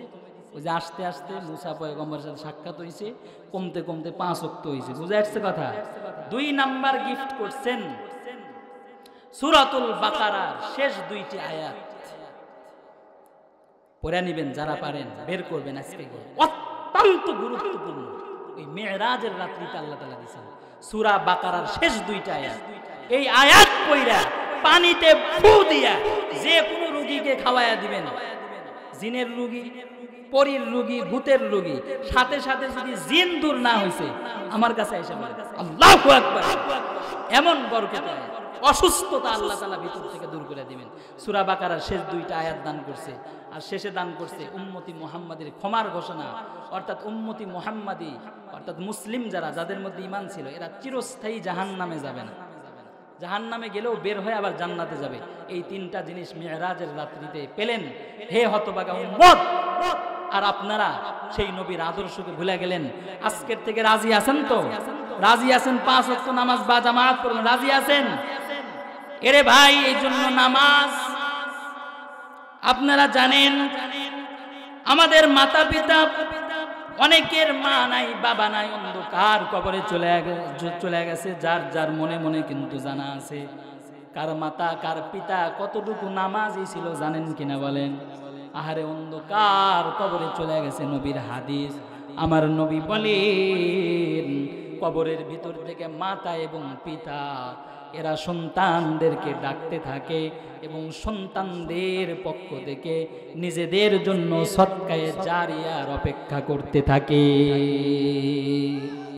ওই যে আস্তে আস্তে মুসা পয়গম্বরের সাথে সাক্ষাৎ হয়েছে, কমতে কমতে 5 ওয়াক্ত হয়েছে। বুঝা যাচ্ছে কথা? 2 নাম্বার গিফট করছেন সূরাতুল বাকারার শেষ 2টি আয়াত। পড়ে নিবেন, যারা পারেন বের করবেন আজকে। অত্যন্ত গুরুত্বপূর্ণ। এই মেরাজের রাত্রিতে আল্লাহ তাআলা দিয়েছেন সূরা বাকারার শেষ 2টা আয়াত। এই আয়াত পড়া পানিতে ফু দিয়া যে কোনো রোগীকে খাওয়ায়া দিবেন, জিনের রোগী, পরীর রোগী, ভূতের রোগী, সাথে সাথে যদি জিন দূর না হইছে আমার কাছে এসে বলে আল্লাহু আকবার। এমন বরকত, অসুস্থতা আল্লাহ তাআলা ভিতর থেকে দূর করে দিবেন। সূরা বাকারার শেষ 2টা আয়াত দান করছে, আর শেষে দান করছে উম্মতি মুহাম্মাদের ক্ষমার ঘোষণা। অর্থাৎ উম্মতি মুহাম্মাদি অর্থাৎ মুসলিম যাদের মধ্যে ঈমান ছিল, এরা চিরস্থায়ী জাহান্নামে যাবে না, জাহান্নামে গেলেও বের হয়ে আবার জান্নাতে যাবে। এই 3টা জিনিস মিরাজের রাত্রিতে পেলেন। হে হতভাগা উম্মত, আর আপনারা সেই নবীর আদর্শকে ভুলে গেলেন। আজকের থেকে রাজি আছেন তো? রাজি আছেন 5 ওয়াক্ত নামাজ বা জামাত পড়বেন? রাজি আছেন? এরে ভাই, এই জন্য নামাজ আপনারা জানেন, আমাদের মাতা পিতা অনেকের মা নাই, বাবা নাই, অন্ধকার কবরে চলে গেছে। যার যার মনে মনে কিন্তু জানা আছে কার মাতা কার পিতা কতটুকু নামাজি ছিল, জানেন কিনা বলেন? আহারে, অন্ধকার কবরে চলে গেছে। নবীর হাদিস, আমার নবী বলেন কবরের ভিতর থেকে মাতা এবং পিতা এরা সন্তানদেরকে ডাকতে থাকে এবং সন্তানদের পক্ষ থেকে নিজেদের জন্য সদকায়ে জারিয়ার অপেক্ষা করতে থাকে।